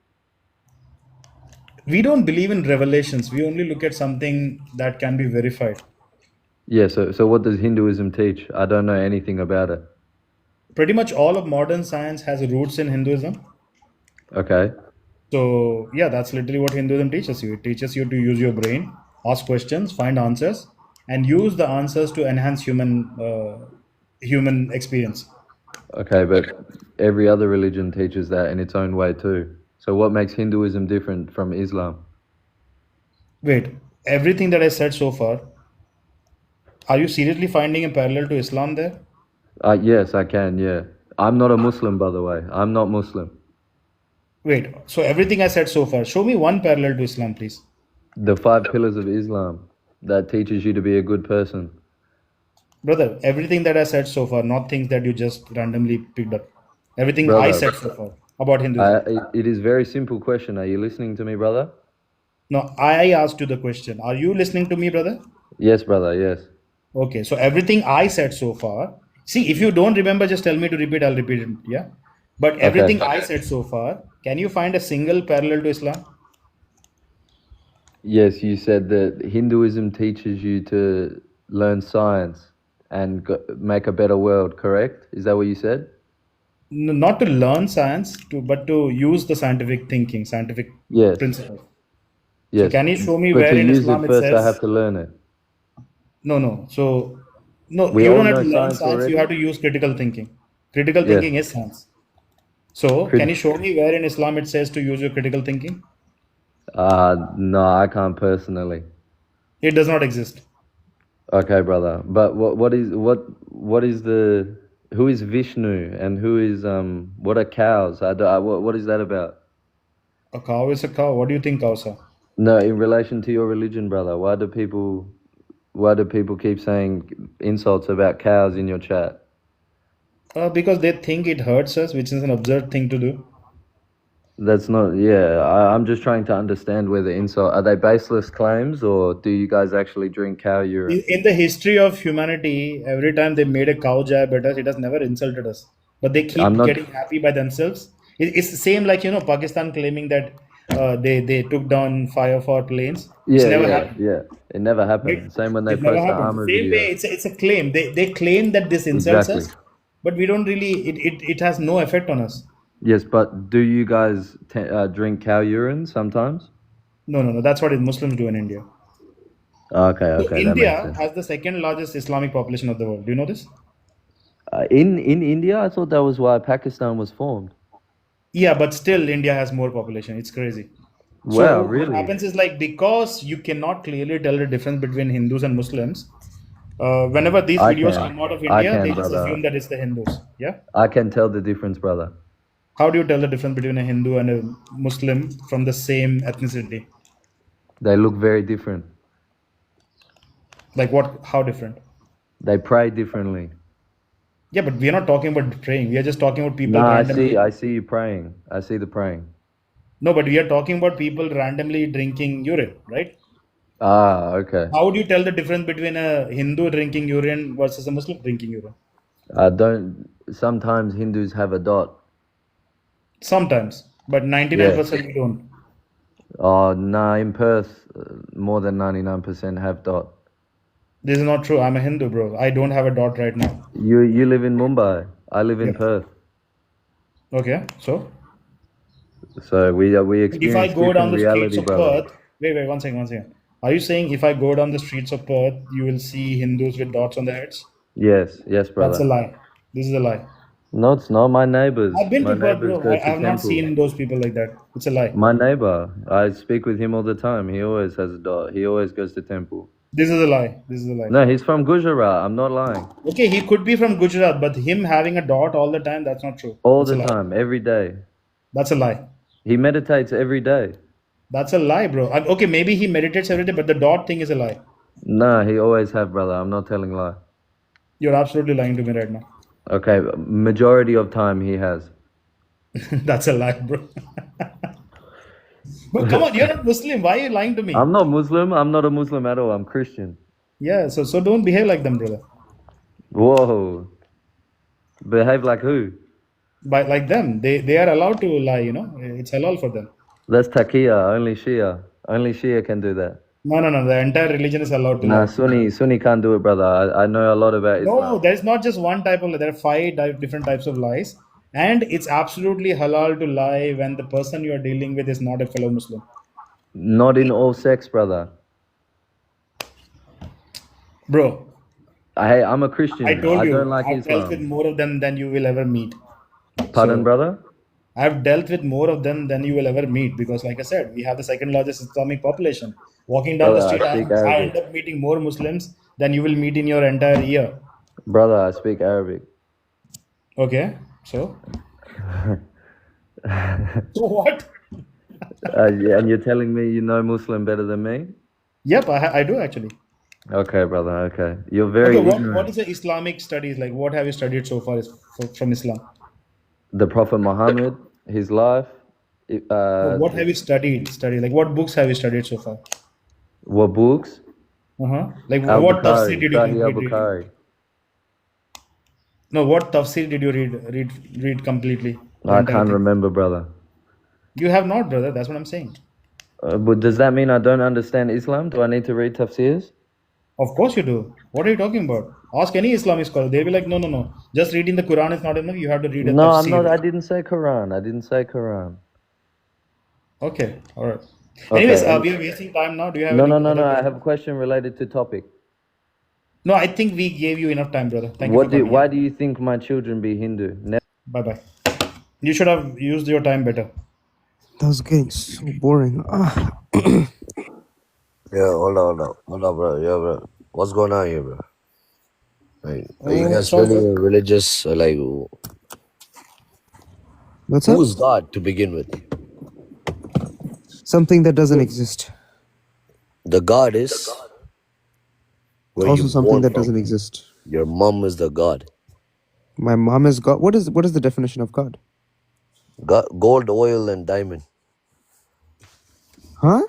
We don't believe in revelations. We only look at something that can be verified. Yeah. So what does Hinduism teach? I don't know anything about it. Pretty much all of modern science has roots in Hinduism. Okay. So yeah, that's literally what Hinduism teaches you. It teaches you to use your brain, ask questions, find answers, and use the answers to enhance human experience. Okay, but every other religion teaches that in its own way too. So what makes Hinduism different from Islam? Wait, everything that I said so far, are you seriously finding a parallel to Islam there? Yes, I can, yeah. I'm not a Muslim, by the way. I'm not Muslim. Wait, so everything I said so far, show me one parallel to Islam, please. The 5 pillars of Islam that teaches you to be a good person. Brother, everything that I said so far, not things that you just randomly picked up. Everything I Brother, said so far about Hinduism. it is very simple question. Are you listening to me, brother? No, I asked you the question. Are you listening to me, brother? Yes, brother, yes. Okay, so everything I said so far, see, if you don't remember, just tell me to repeat, I'll repeat it. Yeah. But Okay. everything I said so far, can you find a single parallel to Islam? Yes, you said that Hinduism teaches you to learn science and make a better world, correct? Is that what you said? Not to learn science, but to use the scientific thinking, scientific Yes, principles. So yes. can you show me But where to in use Islam it it first, I have says to learn it. no? So no, We you all don't have to know learn science science. You already? have to use critical thinking. Critical Yes. thinking is science. So can Crit- you show me where in Islam it says to use your critical thinking? No, I can't personally. It does not exist. Okay, brother. But what is the who is Vishnu and who is what are cows? What is that about? A cow is a cow. What do you think cows are? No, in relation to your religion, brother. Why do people keep saying insults about cows in your chat? Because they think it hurts us, which is an absurd thing to do. That's not, yeah. I'm just trying to understand whether insult are they baseless claims or do you guys actually drink cow urine? In the history of humanity, every time they made a cow jab at us, it has never insulted us. But they I'm keep not. getting happy by themselves. It's the same like, Pakistan claiming that they took down 5 of our planes, which never happened. Yeah. It never Right? happened. Same when they It never post the happened. armor Same way, videos. it's a claim. They claim that this insults Exactly. us, but we don't really, it has no effect on us. Yes, but do you guys drink cow urine sometimes? No. That's what Muslims do in India. Okay, So that makes India sense. has the second largest Islamic population of the world. Do you know this? In India, I thought that was why Pakistan was formed. Yeah, but still India has more population. It's crazy. So Wow, what really? happens is like because you cannot clearly tell the difference between Hindus and Muslims, whenever these I videos can. come out of I India, can, they just brother. assume that it's the Hindus. Yeah. I can tell the difference, brother. How do you tell the difference between a Hindu and a Muslim from the same ethnicity? They look very different. Like what? How different? They pray differently. Yeah, but we are not talking about praying. We are just talking about people No, randomly. I see you praying. I see the praying. No, but we are talking about people randomly drinking urine, right? Ah, okay. How would you tell the difference between a Hindu drinking urine versus a Muslim drinking urine? Sometimes Hindus have a dot. Sometimes, but 99% we don't. Oh, no, in Perth, more than 99% have dot. This is not true. I'm a Hindu, bro. I don't have a dot right now. You live in Mumbai. I live in Yeah. Perth. Okay, so So we if I experience go down different the streets reality, of brother. Perth, wait, one second. Are you saying if I go down the streets of Perth, you will see Hindus with dots on their heads? Yes, That's a brother. lie. This is a lie. No, it's not. My neighbors. I've been My to Perth, neighbors bro. go I to have not temple. seen those people like that. It's a lie. My neighbor, I speak with him all the time. He always has a dot. He always goes to temple. This is a lie. This is a lie. No, he's from Gujarat. I'm not lying. Okay, he could be from Gujarat, but him having a dot all the time, that's not true. All That's a the lie. time, every day. That's a lie. He meditates every day. That's a lie, bro. Okay, maybe he meditates every day, but the dot thing is a lie. No, he always have, brother. I'm not telling lie. You're absolutely lying to me right now. Okay, majority of time he has. That's a lie, bro. But come on, you're not Muslim. Why are you lying to me? I'm not Muslim. I'm not a Muslim at all. I'm Christian. Yeah, so don't behave like them, brother. Whoa. Behave like who? By like them, they are allowed to lie. It's halal for them. That's Taqiyya. Only Shia. Only Shia can do that. No. The entire religion is allowed to Nah, lie. Sunni can't do it, brother. I know a lot about No, Islam. there is not just one type of lie. There are five different types of lies, and it's absolutely halal to lie when the person you are dealing with is not a fellow Muslim. Not in all sects, brother. Bro, I'm a Christian. I told I you, don't like I've dealt with Islam. more of them than you will ever meet. Pardon, So, brother? I've dealt with more of them than you will ever meet because, like I said, we have the second largest Islamic population. Walking down the Brother, I street, speak I Arabic. end up meeting more Muslims than you will meet in your entire year. Brother, I speak Arabic. Okay, so so what? Yeah, and you're telling me you know Muslim better than me? Yep, I do actually. Okay, brother. Okay, you're very Okay, what ignorant. is the Islamic studies like? What have you studied so far from Islam? The Prophet Muhammad, his life, No, what have you studied? Like what books have you studied so far? what books? Like Al what tafsir Bukhari, did you Sahih Al complete reading? Bukhari. No, what tafsir did you read completely? The I entire can't thing. remember, brother. You have not, brother. That's what I'm saying. But does that mean I don't understand Islam? Do I need to read tafsirs? Of course you do. What are you talking about? Ask any Islamic scholar. They'll be like, no, no, no. Just reading the Quran is not enough. You have to read a No, I'm not. tafsir. I didn't say Quran. I didn't say Quran. Okay, all right. Anyways, Okay. we are wasting time now. Do you have No, any no, no, other no. I have questions? a question related to topic. No, I think we gave you enough time, brother. Thank you for coming. Why do you think my children be Hindu? Bye bye. You should have used your time better. That was getting so boring. Yeah, hold on, bro. Yeah, bro. What's going on here, bro? Like, are you guys It's all really good. religious? Or like, What's up? who is God to begin with? Something that doesn't exist. The God is where Also you're something born that from. doesn't exist. Your mom is the God. My mom is God. What is the definition of God? Gold, oil, and diamond. Huh?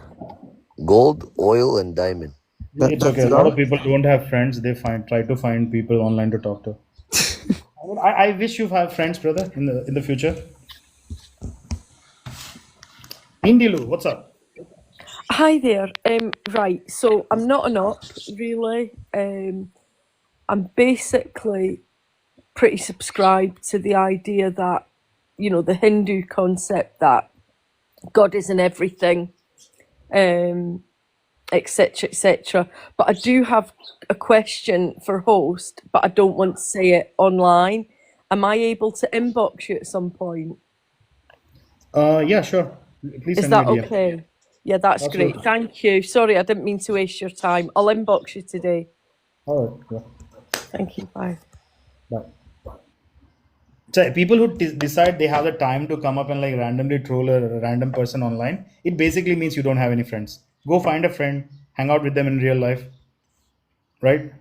Gold, oil, and diamond. It's okay. That's A lot God? of people don't have friends. They try to find people online to talk to. I wish you have friends, brother, in the future. Indilu, what's up? Hi there. Right, so I'm not an op, really. I'm basically pretty subscribed to the idea that, the Hindu concept that God is in everything, etc., etc. But I do have a question for host, but I don't want to say it online. Am I able to inbox you at some point? Yeah, sure. Please Is send me a that DM. okay? Yeah, that's great. Absolutely. Thank you. Sorry, I didn't mean to waste your time. I'll inbox you today. All right. Yeah. Thank you. Bye. Bye. So people who decide they have the time to come up and like randomly troll a random person online, it basically means you don't have any friends. Go find a friend, hang out with them in real life, right?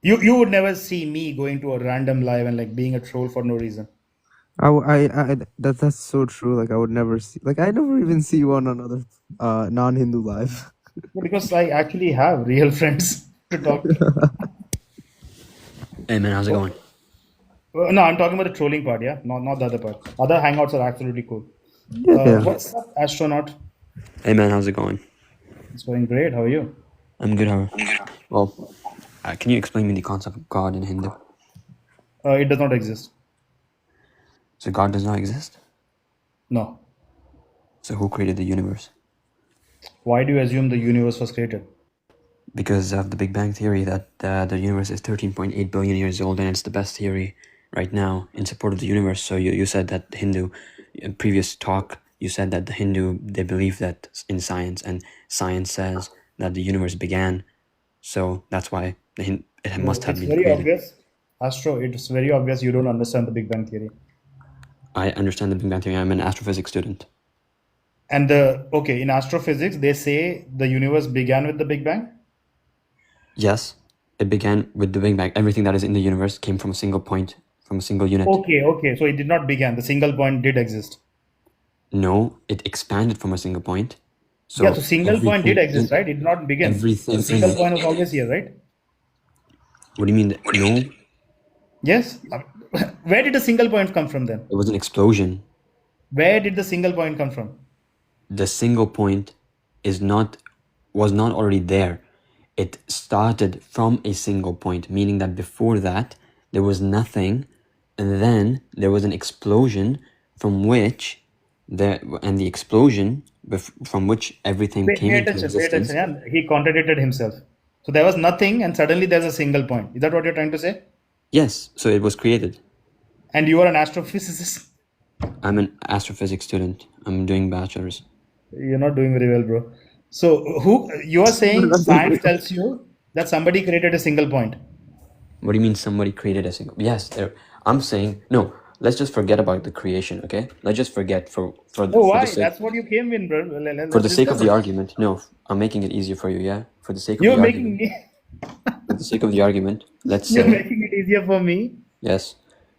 You would never see me going to a random live and like being a troll for no reason. That's so true. Like I would never see. Like I never even see you on another non-Hindu live. Because I actually have real friends to talk to. Hey man, how's it going? No, I'm talking about the trolling part, yeah, not the other part. Other hangouts are absolutely cool. Yeah. What's up, astronaut? Hey man, how's it going? It's going great. How are you? I'm good. Well, can you explain me the concept of God in Hindu? It does not exist. So God does not exist? No. So who created the universe? Why do you assume the universe was created? Because of the Big Bang Theory that the universe is 13.8 billion years old and it's the best theory right now in support of the universe. So you said that the Hindu, in previous talk, you said that the Hindu, they believe that in science, and science says that the universe began. So that's why it must have It's been very created. obvious. Astro, it's very obvious you don't understand the Big Bang Theory. I understand the Big Bang Theory. I'm an astrophysics student. And in astrophysics, they say the universe began with the Big Bang? Yes, it began with the Big Bang. Everything that is in the universe came from a single point, from a single unit. Okay. So it did not begin. The single point did exist. No, it expanded from a single point. So single point did exist, right? It did not begin. Everything. The single point was always here, right? What do you mean? No, Yes. Where did the single point come from then? it was an explosion. Where did the single point come from? The single point was not already there. It started from a single point, meaning that before that there was nothing, and then there was an explosion from which from which everything came into existence. Yeah. He contradicted himself. So there was nothing, and suddenly there's a single point. Is that what you're trying to say? Yes, so it was created. And you are an astrophysicist. I'm an astrophysics student. I'm doing bachelor's. You're not doing very well, bro. So who you are saying science tells you that somebody created a single point? What do you mean somebody created a single? Yes, I'm saying no. Let's just forget about the creation, okay? Let's just forget Oh, for the why? sake That's what you came in, bro. for Let's the sake of discuss the it. argument. No, I'm making it easier for you, yeah? For the sake of You're the making argument. me. For the sake of the argument, let's You're say making it easier for me. yes.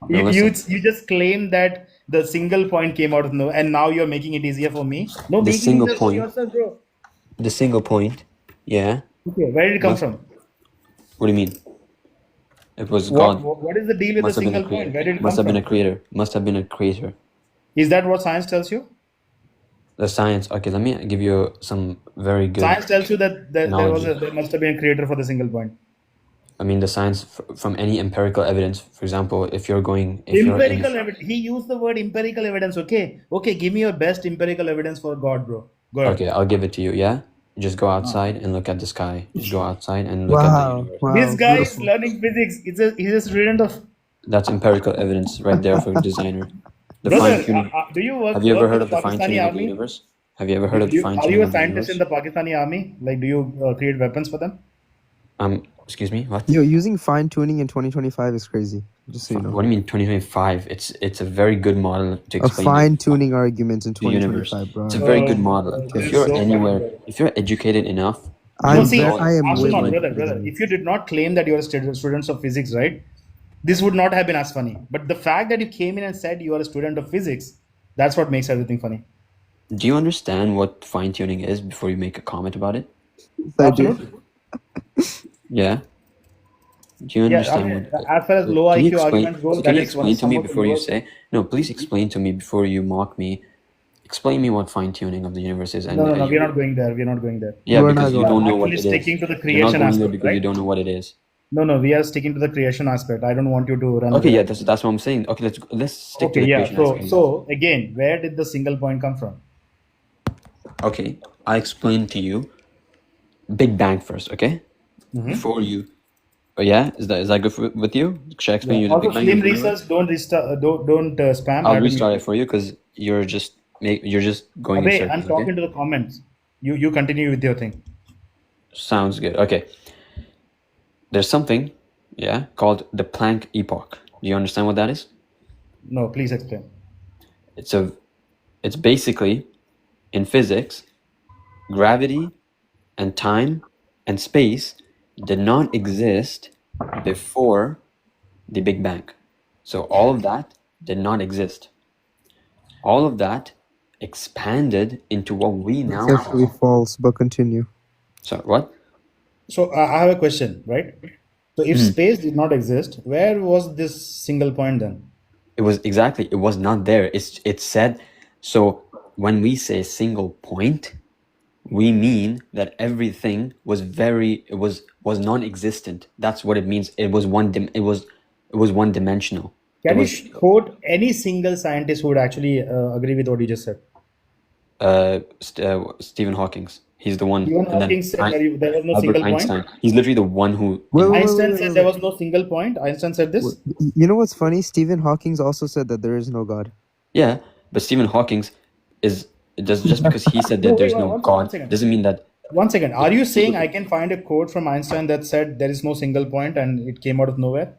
You, No, you listen. you just claim that the single point came out of no, and now you're making it easier for me. No, The make it single easier for point. yourself, bro. The single point. Yeah. Okay, where did it come Must. from? What do you mean? It was What, God. what what is the deal with the Must have been a single point? creator. Where did it Must come have been a from? creator. Must have been a creator. Is that what science tells you? The science. Okay, let me give you some very good Science tells you that analogy. there must have been a creator for the single point. I mean, the science from any empirical evidence. For example, if you're in. Empirical evidence. He used the word empirical evidence. Okay, okay. Give me your best empirical evidence for God, bro. Go ahead. Okay, I'll give it to you. Yeah, just go outside and look at the sky. Just go outside and look at the universe. This Wow, guy is beautiful. learning physics. He's a student of That's empirical evidence right there for a designer. The fine brother. tuning. Do you Have you ever work with heard the of the fine Pakistani tuning of the army? universe? Have you ever heard of the fine Are you tuning a of the scientist in universe? the Pakistani army? Like, do you create weapons for them? Excuse me, what? Yo, using fine tuning in 2025 is crazy. Just so you know. What do you mean 2025? It's a very good model to A explain fine tuning argument in the universe. 2025, bro. It's a very good model. This If is you're so funny, anywhere, brother. if you're educated enough, No, you'll see, know I am way more astronaut, brother, educated brother. than you. If you did not claim that you are students of physics, right? This would not have been as funny. But the fact that you came in and said you are a student of physics, that's what makes everything funny. Do you understand what fine tuning is before you make a comment about it? I do. Absolutely. Yeah. Do you Yeah, I understand mean, what? as far as low Can you IQ explain? arguments go, Can that you is one explain to me somewhat before you universal. say no? Please explain to me before you mock me. Explain me what fine tuning of the universe is, No, and no, no, we're you. not going there. We're not going there. Yeah, We're not because you We are going don't know there. what actually it is. sticking to the You're not creation going there aspect, because you right? don't know what it is. No, no, we are sticking to the creation aspect. I don't want you to run Okay, away yeah, actually. that's what I'm saying. Okay, let's stick to Okay, the yeah. creation So, aspect. so again, where did the single point come from? Okay, I explain to you Big Bang first. Okay, before you. Oh yeah, is that good with you? Should I explain Yeah. you the Also, Big Bang slim of the universe? research. Don't restart. Don't spam. I I'll haven't restart it muted for you. you because you're just going in Abhay, I'm circles. Okay, talking to the comments. You continue with your thing. sounds good. Okay, there's something, yeah, called the Planck epoch. Do you understand what that is? No, please explain. It's basically in physics, gravity and time and space did not exist before the Big Bang. So all of that did not exist. All of that expanded into what we It's now actually call. false, but continue. So what? So I have a question, right? So if space did not exist, where was this single point then? It was not there. It's said. So when we say single point, we mean that everything was was non-existent. That's what it means. It was one dimensional. It Can you was quote any single scientist who would actually agree with what you just said? Stephen Hawking's. He's the one, Stephen and then Hawking said there was no Albert single point. Einstein. He's literally the one who. Einstein said there was no single point. Einstein said Wait. this. You know what's funny? Stephen Hawking also said that there is no God. Yeah, but Stephen Hawking's is just because he said No, that wait, there's no one God second. doesn't mean that. One second. Are you saying I can find a quote from Einstein that said there is no single point and it came out of nowhere?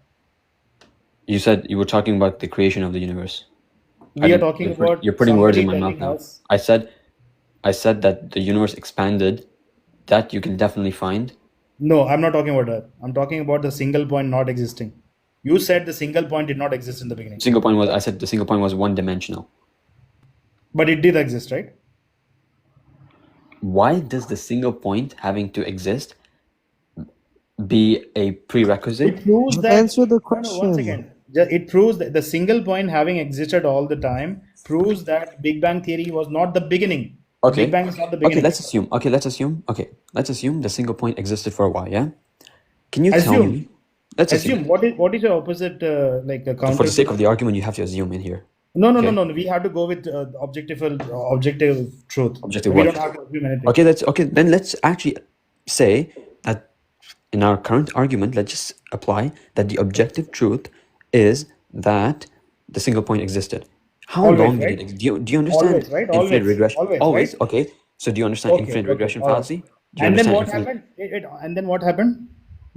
You said you were talking about the creation of the universe. We are talking about You're putting words in somebody my mouth telling now. us. I said that the universe expanded. That you can definitely find. No, I'm not talking about that. I'm talking about the single point not existing. You said the single point did not exist in the beginning. I said the single point was one dimensional. But it did exist, right? Why does the single point having to exist be a prerequisite? It proves But that. answer the No, question. one second. It proves that the single point having existed all the time proves that Big Bang theory was not the beginning. Okay. Big Bang is not the Okay, beginning. let's assume. Let's assume the single point existed for a while. Yeah. Can you tell me? Let's assume. What is your opposite counter? For the sake of the argument, you have to assume in here. No. We have to go with objective truth. Objective We what? don't have to assume anything. Okay. Then let's actually say that in our current argument, let's just apply that the objective truth is that the single point existed. How Always, long did right? it exist? Do you understand Always, right? infinite Always, regression? always, right? Always? Okay. So do you understand Okay, infinite okay, regression all right. fallacy? Do you And then understand what infinite? happened? And then what happened?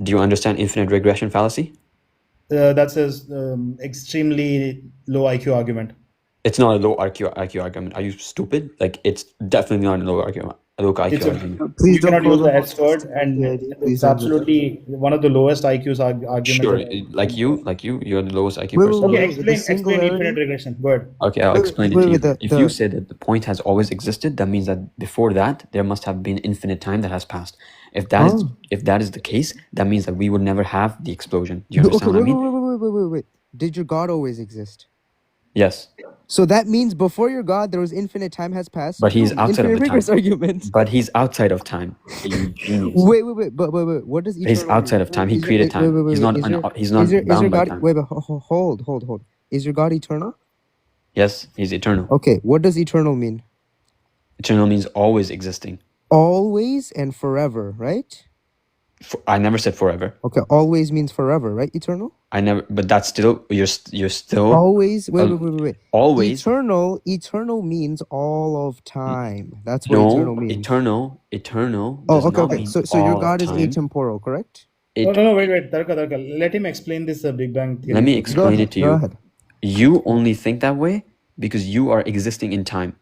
Do you understand infinite regression fallacy? That's a extremely low IQ argument. It's not a low IQ argument. Are you stupid? Like, it's definitely not a low IQ It's argument. Please you don't cannot go use the the whole S word, testimony and idea. Please it's don't do that. absolutely one of the lowest IQs arguments Sure, that I like can. you're the lowest IQ Wait, person. Okay, the explain infinite singularity. regression. Go ahead. Okay, I'll Wait, explain it wait, to wait. you. If you say that the point has always existed, that means that before that there must have been infinite time that has passed. If that is the case, that means that we would never have the explosion. Do you Okay, understand what I mean? wait. Did your God always exist? Yes, So that means before your God, there was infinite time has passed. but he's outside of Infinite the regress time. argument. But he's outside of time. You genius. Wait. But what does He's eternal outside mean? of time. He Is your, created time. He's not. He's not is your bound by God? time. Wait, hold. Is your God eternal? Yes, he's eternal. Okay, what does eternal mean? Eternal means always existing. Always and forever, right? I never said forever. Okay, always means forever, right? Eternal. I never. But that's still. You're still. Always. Wait. Always. Eternal means all of time. That's what No, eternal means. eternal Oh, does okay. not mean So your all God is time. atemporal, correct? No, wait. Tarka. Let him explain this Big Bang theory. Let me explain it to you. Go ahead. You only think that way because you are existing in time.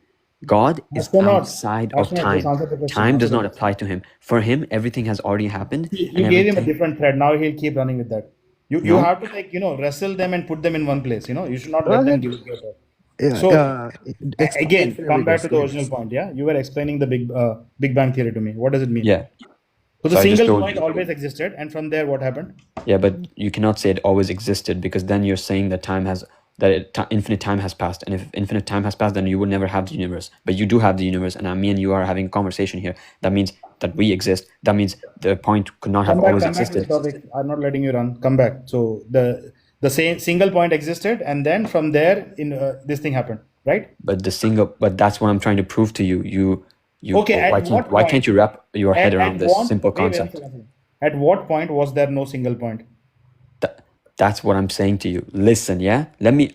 God is outside of time. Time does not apply to him. For him, everything has already happened. You gave him a different thread. Now he'll keep running with that. You No. have to wrestle them and put them in one place. You should not let them give you better. Yeah, So it's again, infinite come back to the regress. original point. Yeah, you were explaining the Big Bang theory to me. What does it mean? Yeah. So the So I just single told point you. always existed, and from there, what happened? Yeah, but you cannot say it always existed because then you're saying that infinite time has passed, and if infinite time has passed, then you would never have the universe. But you do have the universe, and me and you are having a conversation here. That means that we exist. That means the point could not have always Come back to the existed. topic. I'm not letting you run. Come back. So the same single point existed, and then from there, this thing happened, right? But that's what I'm trying to prove to you. Okay. Why can't you wrap your head around this simple wait a concept? second. At what point was there no single point? That's what I'm saying to you. Listen, yeah?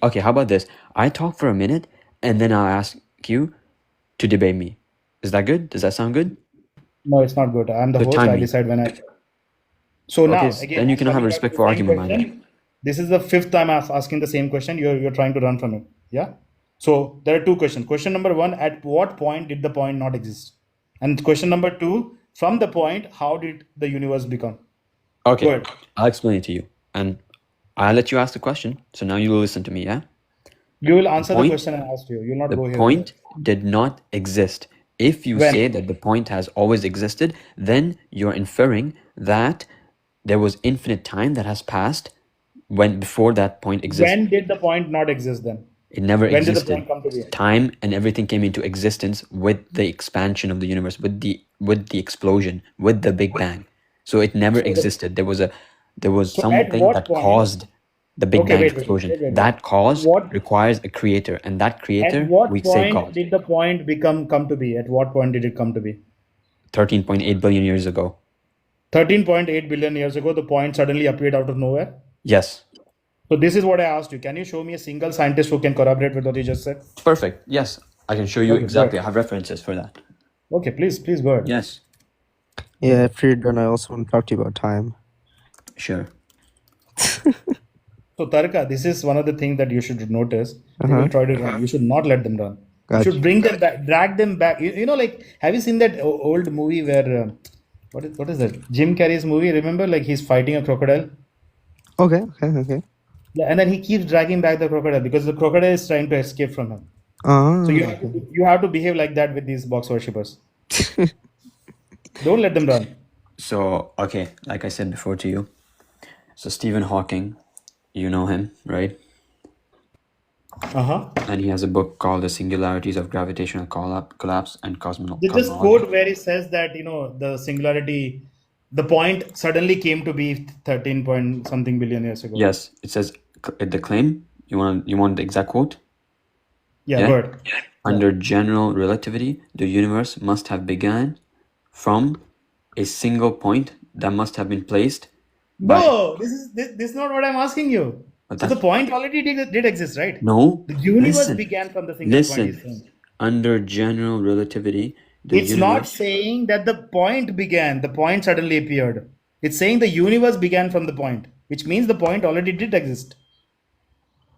Okay, how about this? I talk for a minute and then I'll ask you to debate me. Is that good? Does that sound good? No, it's not good. I'm the So host. time I me. decide when I. So now, Okay, again, then you cannot have coming back respect to for the same argument, man. question. This is the fifth time I'm asking the same question. You're trying to run from it. Yeah? So there are two questions. Question number one, at what point did the point not exist? And question number two, from the point, how did the universe become? Go Okay, ahead. I'll explain it to you. And I'll let you ask the question. So now you will listen to me, yeah? You will answer the question I asked you. You'll not go The here. point did not exist. If you When? say that the point has always existed, then you're inferring that there was infinite time that has passed before that point existed. When did the point not exist then? It never When existed. did the point come to be? Time and everything came into existence with the expansion of the universe, with the explosion, with the Big Bang. So it never existed. There was something that point- caused the Big Bang explosion. wait. That cause requires a creator, and that creator At what we say point God. did the point come to be? At what point did it come to be? 13.8 billion years ago. 13.8 billion years ago, the point suddenly appeared out of nowhere. Yes. So this is what I asked you. Can you show me a single scientist who can corroborate with what you just said? Perfect. Yes. I can show you Okay, exactly. good. I have references for that. Okay, please go ahead. Yes. Yeah, if you're done, I also want to talk to you about time. Sure. So Tarka, this is one of the things that you should notice. They will try to run. You should not let them run. Gotcha. You should bring them back, drag them back. Like, have you seen that old movie where what is that? Jim Carrey's movie. Remember, like he's fighting a crocodile. Okay. Yeah, and then he keeps dragging back the crocodile because the crocodile is trying to escape from him. So You have to behave like that with these box worshippers. Don't let them run. So, okay, like I said before to you. So Stephen Hawking, you know him, right? And he has a book called The Singularities of Gravitational Collapse and Cosmology. There's this quote where he says that, the singularity, the point suddenly came to be 13 point something billion years ago. Yes, it says the claim. You want the exact quote? Yeah, good. Under general relativity, the universe must have begun from a single point that must have been placed. No, this is not what I'm asking you. But So the that's point already did exist, right? no. The universe Listen, began from the single point, he's listen. saying. Under general relativity, the It's not universe. saying that the point began, the point suddenly appeared. It's saying the universe began from the point, which means the point already did exist.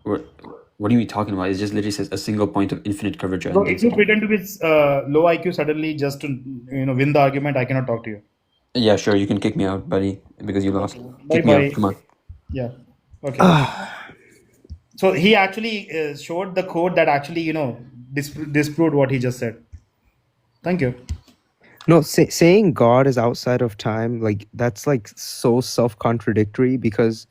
What are you talking about? It just literally says a single point of infinite curvature So and if you density. pretend to be low IQ suddenly just to win the argument, I cannot talk to you. Yeah, sure, you can kick me out, buddy, because you lost. Bye Kick me out. bye. Come on. Yeah. Okay. So he actually showed the code that actually disproved what he just said. Thank you. No, saying God is outside of time, like that's like so self-contradictory because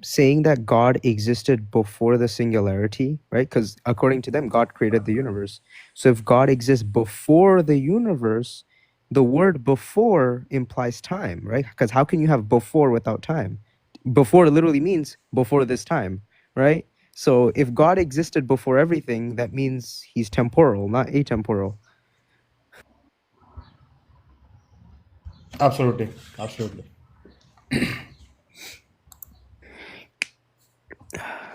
saying that God existed before the singularity, right? Because according to them, God created the universe. So if God exists before the universe, the word before implies time, right? Because how can you have before without time? Before literally means before this time, right? So if God existed before everything, that means he's temporal, not atemporal. Absolutely. Absolutely.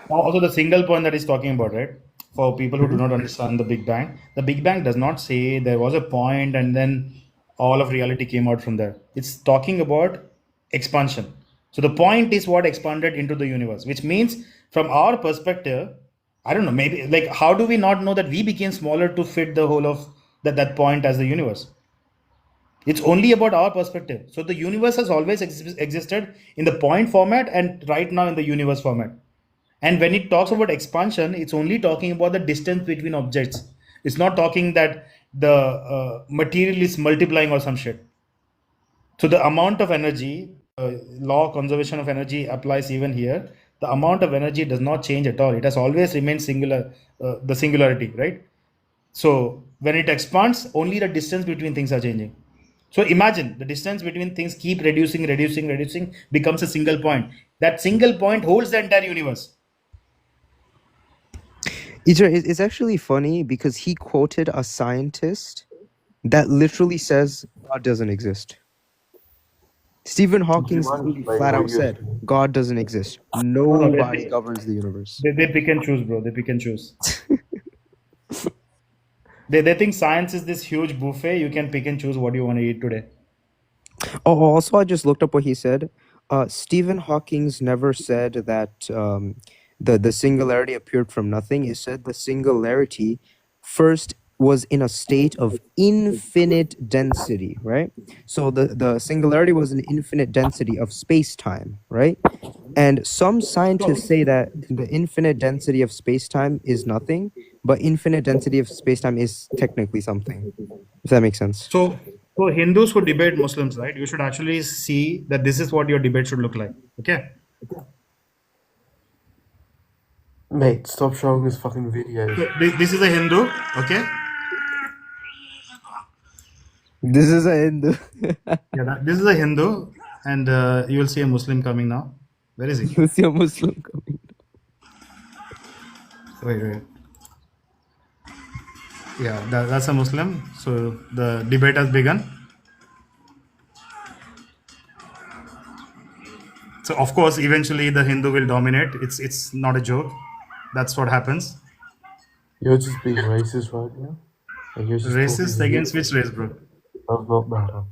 Also, the single point that he's talking about, right? For people who do not understand the Big Bang does not say there was a point and then all of reality came out from there. It's talking about expansion. So the point is what expanded into the universe, which means from our perspective, I don't know, maybe like how do we not know that we became smaller to fit the whole of that point as the universe? It's only about our perspective. So the universe has always existed in the point format and right now in the universe format. And when it talks about expansion, it's only talking about the distance between objects. It's not talking that the material is multiplying or some shit. So the amount of energy, law of conservation of energy applies even here. The amount of energy does not change at all. It has always remained singular, the singularity, right? So when it expands, only the distance between things are changing. So imagine the distance between things keep reducing, becomes a single point. That single point holds the entire universe. It's actually funny because he quoted a scientist that literally says God doesn't exist. Stephen Hawking literally flat out said God doesn't exist. No, Nobody governs the universe. they pick and choose, bro. They pick and choose. They think science is this huge buffet. You can pick and choose what you want to eat today. Oh, also, I just looked up what he said. Stephen Hawking's never said that the singularity appeared from nothing. He said the singularity first was in a state of infinite density, right? So the singularity was an infinite density of space-time, right? And some scientists say that the infinite density of space-time is nothing, but infinite density of space-time is technically something, if that makes sense. So Hindus who debate Muslims, right? You should actually see that this is what your debate should look like. Okay. Mate, stop showing us fucking videos. So this is a Hindu. Okay. This is a Hindu. Yeah. This is a Hindu, and you will see a Muslim coming now. Where is he? You see a Muslim coming. Wait. Yeah, that's a Muslim. So the debate has begun. So of course, eventually the Hindu will dominate. It's not a joke. That's what happens. You're just being racist right now. And you're just Racist talking against which race, bro? does not matter.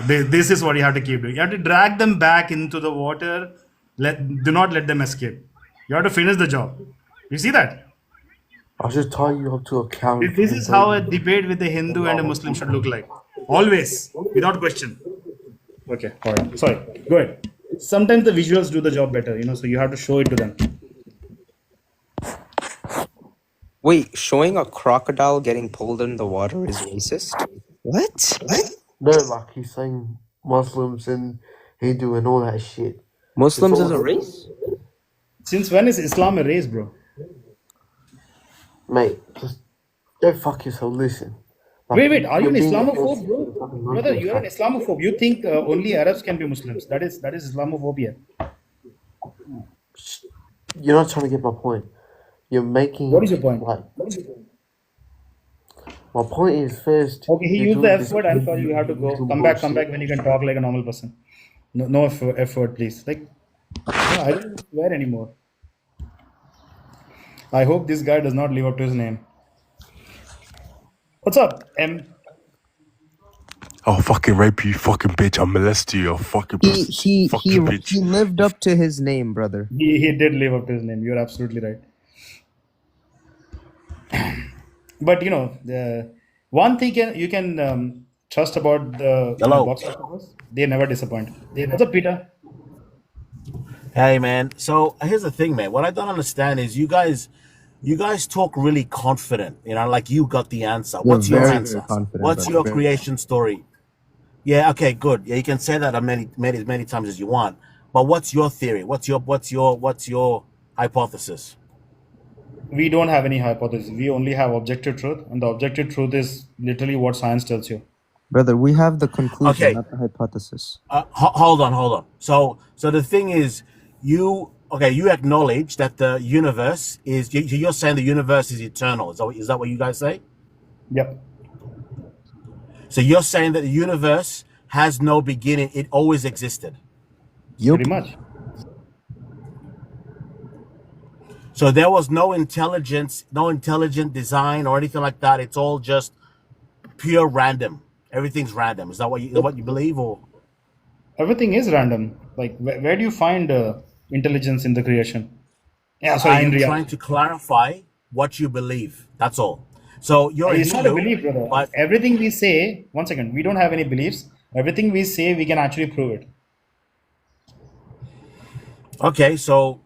This is what you have to keep doing. You have to drag them back into the water. Do not let them escape. You have to finish the job. You see that? I'll just tie you up to a cow. This is how a debate with a Hindu and a Muslim should look like. Always, without question. Okay, all right. Sorry, go ahead. Sometimes the visuals do the job better, so you have to show it to them. Wait, showing a crocodile getting pulled in the water is racist? What? No, like he's saying Muslims and Hindu and all that shit. Muslims is a race? Since when is Islam a race, bro? Mate, just don't fuck yourself. Listen. Wait. Are you an Islamophobe, bro? Brother, you're an Islamophobe. You think only Arabs can be Muslims. That is Islamophobia. You're not trying to get my point. You're making. What is your point? My point is first. Okay, he used the F word. I'm sorry, you have to go. Come back when you can talk like a normal person. No F word, please. Like, No, I don't even swear anymore. I hope this guy does not live up to his name. What's up, M? I'll fucking rape you, fucking bitch. I'll molest you, fucking fucking bitch. He lived up to his name, brother. He did live up to his name. You're absolutely right. But the one thing you can trust about the Hello. box office, they never disappoint. What's up, Peter? Hey, man. So here's the thing, man. What I don't understand is you guys talk really confident. Like you got the answer. You're What's your very, very answer? confident, What's brother. your Very creation story? Yeah. Okay. Good. Yeah. You can say that as many times as you want. But what's your theory? What's your hypothesis? We don't have any hypothesis. We only have objective truth, and the objective truth is literally what science tells you. brother, we have the conclusion, Okay. not the hypothesis. Hold on. So the thing is, you acknowledge that the universe is. You're saying the universe is eternal. Is that what you guys say? Yep, So you're saying that the universe has no beginning; it always existed. Yup. pretty much. So there was no intelligence, no intelligent design or anything like that. It's all just pure random. Everything's random. Is that what you believe, or Everything is random. Like, where do you find intelligence in the creation? Yeah, sorry, I in am trying reality. to clarify what you believe. That's all. So you're a It's not a Hindu, belief, brother. but Everything we say, one second, we don't have any beliefs. Everything we say, we can actually prove it. okay. So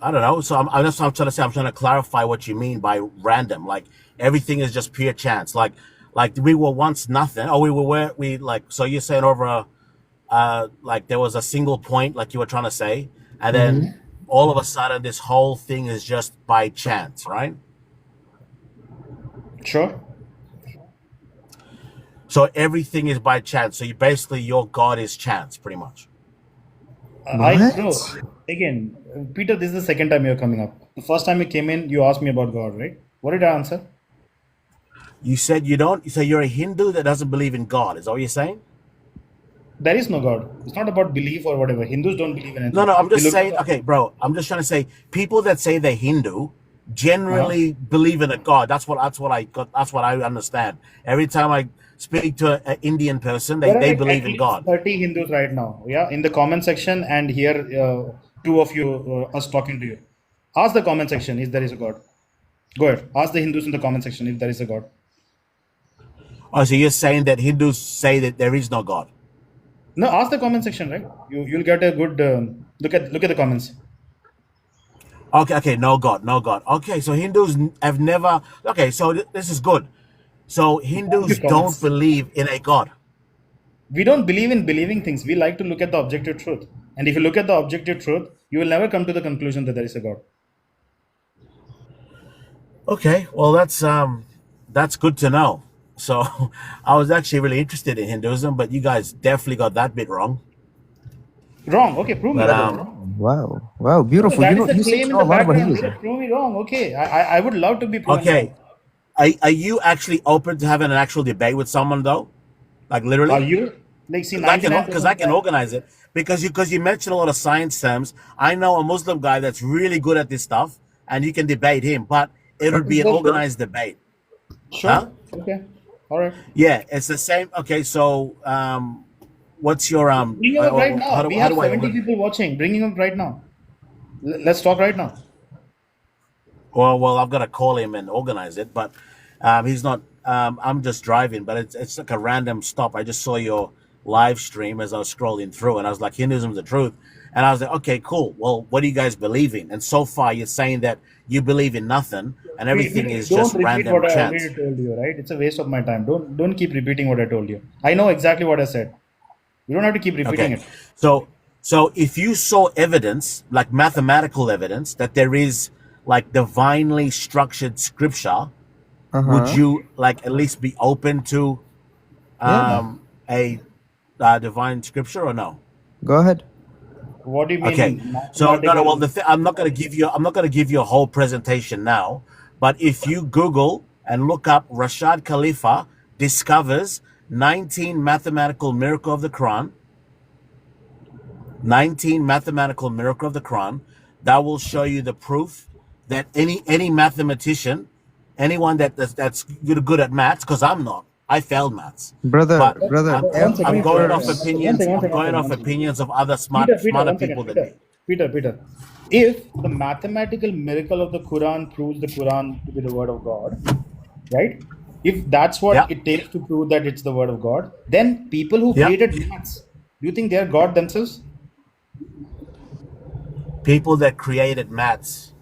I don't know. So that's what I'm trying to say. I'm trying to clarify what you mean by random. Like everything is just pure chance. Like we were once nothing. Oh, we were where we like. So you're saying over a like there was a single point, like you were trying to say, and then Mm-hmm. all of a sudden this whole thing is just by chance, right? Sure. So everything is by chance. So you basically your God is chance, pretty much. Bro, What? again, Peter, this is the second time you're coming up. The first time you came in, you asked me about God, right? What did I answer? You said you don't. You say you're a Hindu that doesn't believe in God. Is that what you're saying? There is no God. It's not about belief or whatever. Hindus don't believe in No, anything. no. I'm We just look at saying. the. Okay, bro. I'm just trying to say people that say they're Hindu Uh-huh. generally believe in a God. That's what I got. That's what I understand. Every time I speak to an Indian person, they There are they like believe at in least God. 30 Hindus right now. Yeah, in the comment section, and here, two of you, us talking to you. Ask the comment section if there is a God. Go ahead. Ask the Hindus in the comment section if there is a God. Oh, so you're saying that Hindus say that there is no God? No, ask the comment section, right? You'll get a good look at the comments. Okay, okay, no God, no God. Okay, so Hindus have never. Okay, so this is good. So Hindus Good don't comments. believe in a God. We don't believe in believing things. We like to look at the objective truth. And if you look at the objective truth, you will never come to the conclusion that there is a God. Okay, well that's good to know. So I was actually really interested in Hinduism, but you guys definitely got that bit wrong. Wrong. Okay, prove me But wrong. Wow. Wow, No, beautiful. that is the You seem claim to in know the a lot about background. Let Hinduism. us prove me wrong. Okay, I would love to be proven okay, wrong. are you actually open to having an actual debate with someone though? Like Are literally? you? Like, see, Because I can 99% of that. organize it because you mentioned a lot of science terms. I know a Muslim guy that's really good at this stuff, and you can debate him. But it would Okay, be an let's go. organized debate, huh? Sure. Okay. All right. Yeah, it's the same. Okay, so what's your Bring him up right now. We how have do I 70 organ? people watching. Bring him up right now. Let's talk right now. Well, I've got to call him and organize it, but he's not. I'm just driving, but it's like a random stop. I just saw your live stream as I was scrolling through, and I was like, Hinduism's the truth. And I was like, okay, cool. Well, what do you guys believe in? And so far, you're saying that you believe in nothing, and everything Peter, is don't just repeat random what I chance. already told you, right? It's a waste of my time. Don't keep repeating what I told you. I know exactly what I said. You don't have to keep repeating Okay, it. so if you saw evidence, like mathematical evidence, that there is like divinely structured scripture, would Uh-huh. you like at least be open to Yeah. a divine scripture or no? Go ahead. What do you Okay, mean so no, no. Well, mathematical? I'm not going to give you. I'm not going to give you a whole presentation now. But if you Google and look up Rashad Khalifa discovers 19 mathematical miracle of the Quran, 19 mathematical miracle of the Quran that will show you the proof that any mathematician, anyone that's good at maths, because I'm not, I failed maths, Brother, but brother, One second, I'm every one second, going one off second, verse. opinions. I'm going off one second. opinions of other Peter, smarter one second, people than me. Peter. If the mathematical miracle of the Quran proves the Quran to be the word of God, right? If that's what Yeah, it takes to prove that it's the word of God, then people who yeah. created maths, do you think they are God themselves? People that created maths,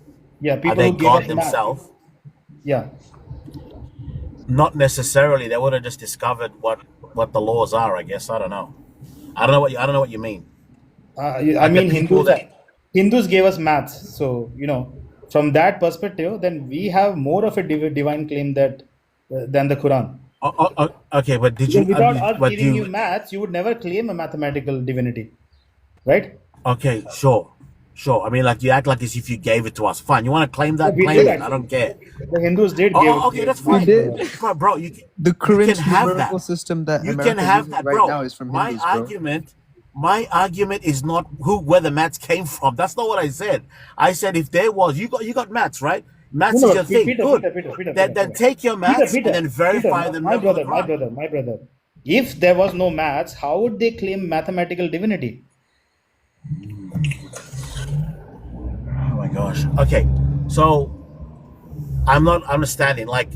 Yeah, are people they who gave God us math. themselves? Yeah. Not necessarily. They would have just discovered what the laws are. I guess I don't know. I don't know what you mean. I Like the mean, people that. Hindus gave us maths. So, from that perspective, then we have more of a divine claim that than the Quran. Okay, but did Because you? without us But giving you you? maths, you would never claim a mathematical divinity, right? Okay, sure, sure. I mean, like you act like as if you gave it to us. Fine. You want to claim Yeah, that? we Claim did it. I don't actually. care. The Hindus did Okay, give that's We maths fine. to did. us. Bro, The you can current have numerical that. system that You can America have uses that, right bro. now is from Hindus, bro. My argument is not where the maths came from. That's not what I said. I said if there was, you got maths, right? No, Maths is no, your thing. Good. Then take your maths and then verify the miracle of the Quran. my brother. If there was no maths, how would they claim mathematical divinity? Oh my gosh. Okay, so I'm not understanding. Like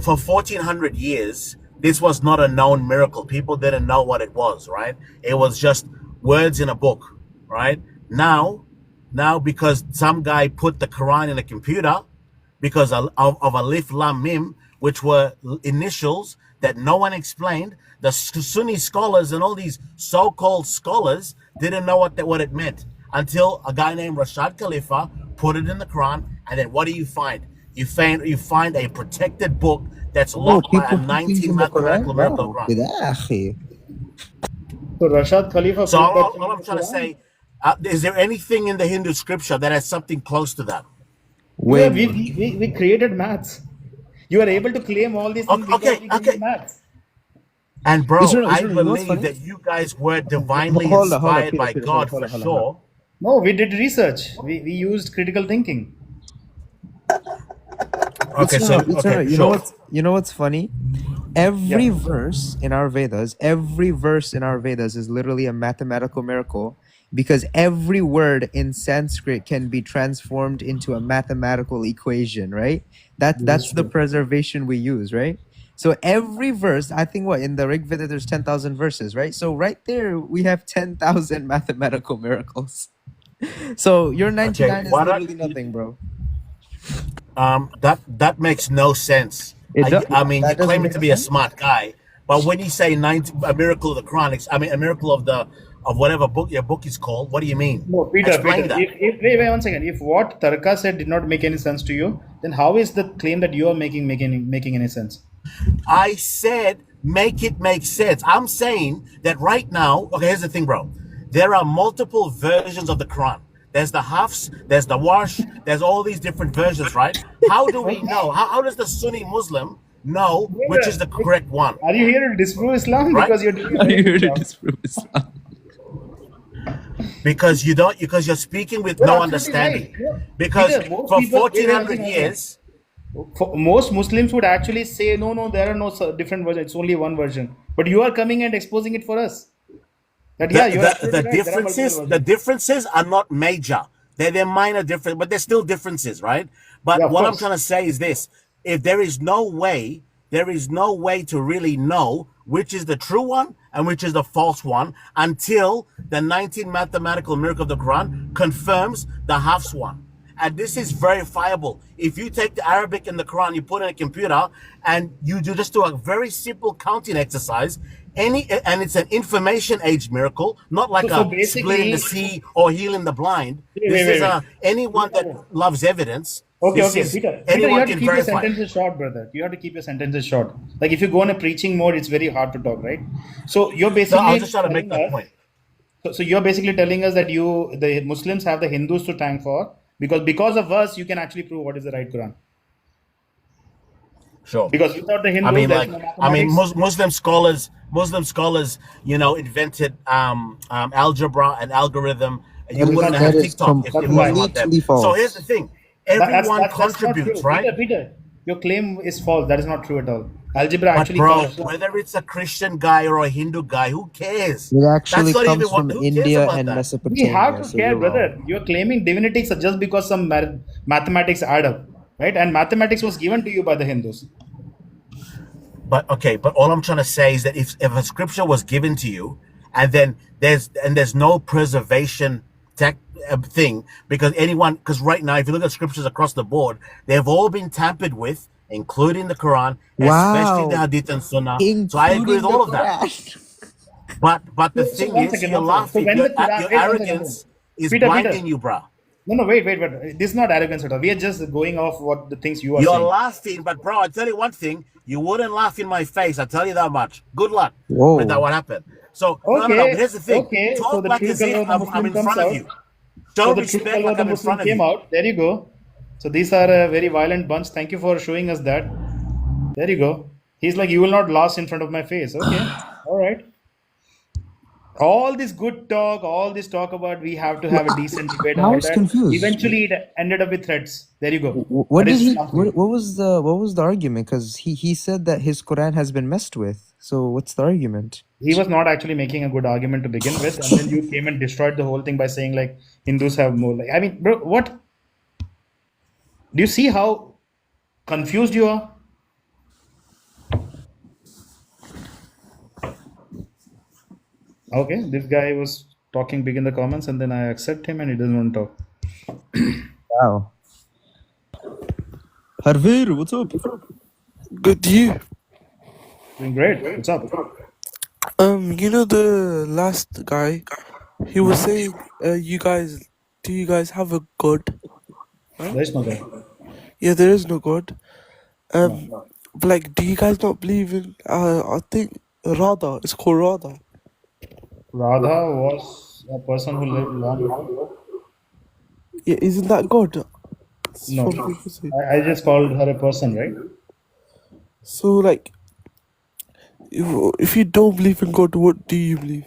for 1400 years, this was not a known miracle. People didn't know what it was, right? It was just words in a book, right? Now because some guy put the Quran in a computer because of Alif Lam Mim, which were initials that no one explained. The Sunni scholars and all these so-called scholars didn't know what it meant until a guy named Rashad Khalifa put it in the Quran. And then what do you find? You find a protected book that's Oh, locked by a people put things 19 in the mathematical Quran? miracle of Wow. Quran. كده أخي. So Rashad Khalifa So put that all thing in I'm the trying to Quran. say, is there anything in the Hindu scripture that has something close to that? Yeah, Way we, more. we, we we created maths. You are able to claim all these things because we gave you Okay. maths. And bro, Israel, I Israel, you know what's believe funny? that you guys were divinely Hold on, inspired Peter, by Peter, hold God on, for hold on. sure. No, we did research. We used critical thinking. Okay, so okay, Eternal, sure. you know what's funny? Yeah. Every verse in our Vedas is literally a mathematical miracle because every word in Sanskrit can be transformed into a mathematical equation, right? This is That's the true. preservation we use, right? So every verse, I think what in the Rig Veda there's 10,000 verses, right? So right there we have 10,000 mathematical miracles. So your Okay, 99 is why don't literally nothing, bro. that makes no sense. It does. I mean, you That doesn't claiming make to be a sense. smart guy, but when you say a miracle of the chronics, I mean a miracle of whatever book your book is called, what do you mean? No, Peter. Explain that. If wait 1 second. If what Tarka said did not make any sense to you, then how is the claim that you are making any sense? I said make it make sense. I'm saying that right now, okay, here's the thing, bro. There are multiple versions of the Quran. There's the Hafs, there's the Warsh, there's all these different versions, right? How do we know? How does the Sunni Muslim know which is the correct one, Are you here to disprove Islam? right? Because you're doing a Are very you good here to job. disprove Islam? Because you're speaking with You're no absolutely right. understanding. Because Peter, most for people, wait, 1400 years, most Muslims would actually say, no, there are no different versions. It's only one version. But you are coming and exposing it for us. That the yeah, you're the absolutely the right. There are multiple the versions. differences are not major. They're minor difference, but they're still differences, right? But Yeah, of what I'm trying course. to say is this: if there is no way to really know which is the true one and which is the false one until the 19 mathematical miracle of the Quran confirms the Hafs one. And this is verifiable. If you take the Arabic in the Quran, you put in a computer, and you just do a very simple counting exercise, and it's an information age miracle, not So, like so a splitting the basically, sea or healing the blind. This is wait. anyone that loves evidence. This Okay, is Peter, you anyone have to can keep your verify. sentences short, brother. You have to keep your sentences short. Like if you go on a preaching mode, it's very hard to talk, right? So you're No, I was just basically trying to make telling that us. point. So you're basically telling us that the Muslims have the Hindus to thank for because of us, you can actually prove what is the right Quran. Sure. Because without the I Hindus, mean, there's like, no I mean, mathematics. Muslim scholars, invented algebra and algorithm. You That's wouldn't not have true. That is TikTok if That's it a lie. wasn't about them. completely So here's the false. thing: That's everyone that's not contributes, true. right? Peter, your claim is false. That is not true at all. Algebra But actually bro, comes from. whether it's a Christian guy or a Hindu guy, who cares? It That's actually not even comes what. from Who cares India about and that? We have Mesopotamia, to so care, you're wrong. brother. You're claiming divinity just because some mathematics add up, right? And mathematics was given to you by the Hindus. But okay, but all I'm trying to say is that if a scripture was given to you, and then there's no preservation tech thing, because right now if you look at scriptures across the board, they've all been tampered with, including the Quran, especially the Wow, Hadith and Sunnah. So I agree with including the all of that. Quran. But the So thing one is, second, you're one second. So laughing. when the Your Quran, wait, one second, one second. arrogance is Peter. blinding you, bruh. No, wait. This is not arrogance at all. We are just going off what the things you are You're saying. laughing, but bro, I tell you one thing: you wouldn't laugh in my face. I tell you that much. Good luck with that. Whoa. What happened? So no. But Okay, here's the thing: okay. So talk the like true as color if of the I'm Muslim in comes front of out. you. So Show the true respect color of like the I'm in Muslim front of came you. out. There you go. So these are a very violent bunch. Thank you for showing us that. There you go. He's like, you will not last in front of my face. Okay, all right. All this good talk, all this talk about we have to Well, have a decent debate and I all was that. confused. Eventually, it ended up with threats. There you go. What That did is he? something. What was the argument? Because he said that his Quran has been messed with. So what's the argument? He was not actually making a good argument to begin with, and then you came and destroyed the whole thing by saying like Hindus have more. Like, I mean, bro, what? Do you see how confused you are? Okay, this guy was talking big in the comments, and then I accept him, and he doesn't want to talk. Wow. Harveer, what's up? Good to you. Doing great. What's up? You know the last guy, he was Hmm. saying, do you guys have a god? Huh? There is no God. Yeah, there is no god. No. But like, do you guys not believe in? I think Radha. It's called Radha. Radha was a person who lived long ago. Yeah, isn't that God? No, Some people say. I just called her a person, right? So like, if you don't believe in God, what do you believe?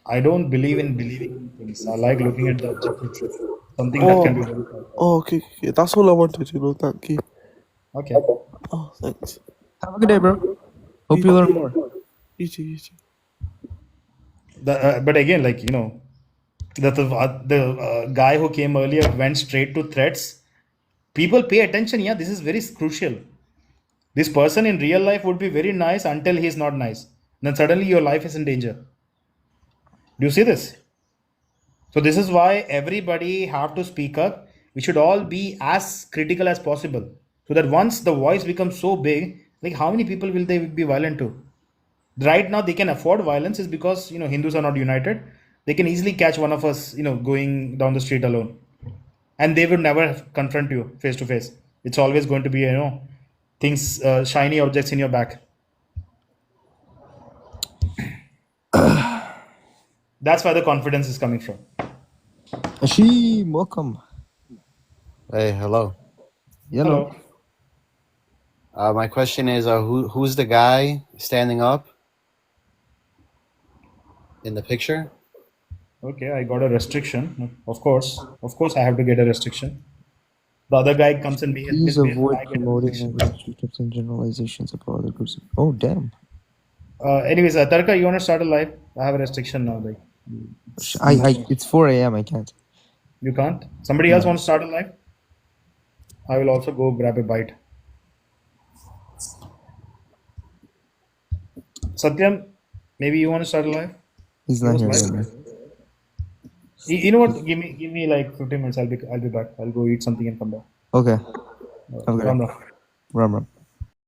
I don't believe in believing in things. I like looking at the objective truth, something that can be Oh, verified. okay. That's all I wanted to know. Thank you. Okay. Oh, thanks. Have a good day, bro. Hope You you learn too. more. You too. But again, like the guy who came earlier went straight to threats. People pay attention. Yeah, this is very crucial. This person in real life would be very nice until he's not nice. Then suddenly your life is in danger. Do you see this? So this is why everybody have to speak up. We should all be as critical as possible, so that once the voice becomes so big, like how many people will they be violent to? Right now they can afford violence is because Hindus are not united. They can easily catch one of us going down the street alone, and they would never confront you face to face. It's always going to be things, shiny objects in your back. That's where the confidence is coming from. Ashim, welcome. Hey, hello. Hello. Hello. My question is, who's the guy standing up in the picture? Okay, I got a restriction. Of course, I have to get a restriction. The other guy comes and Please misbehaves, and avoid I get a promoting restriction. stereotypes and generalizations about other groups. Oh, damn. Anyways, Tarka, you want to start a live? I have a restriction now. Like, It's 4 a.m. I can't. you can't. Somebody else wants to start a live? I will also go grab a bite. Satyam, maybe you want to start a live? He's Give not us here live. right now. You know what? Give me like 15 minutes. I'll be back. I'll go eat something and come back. Okay. Ram Have a good day. Ram. Ram Ram.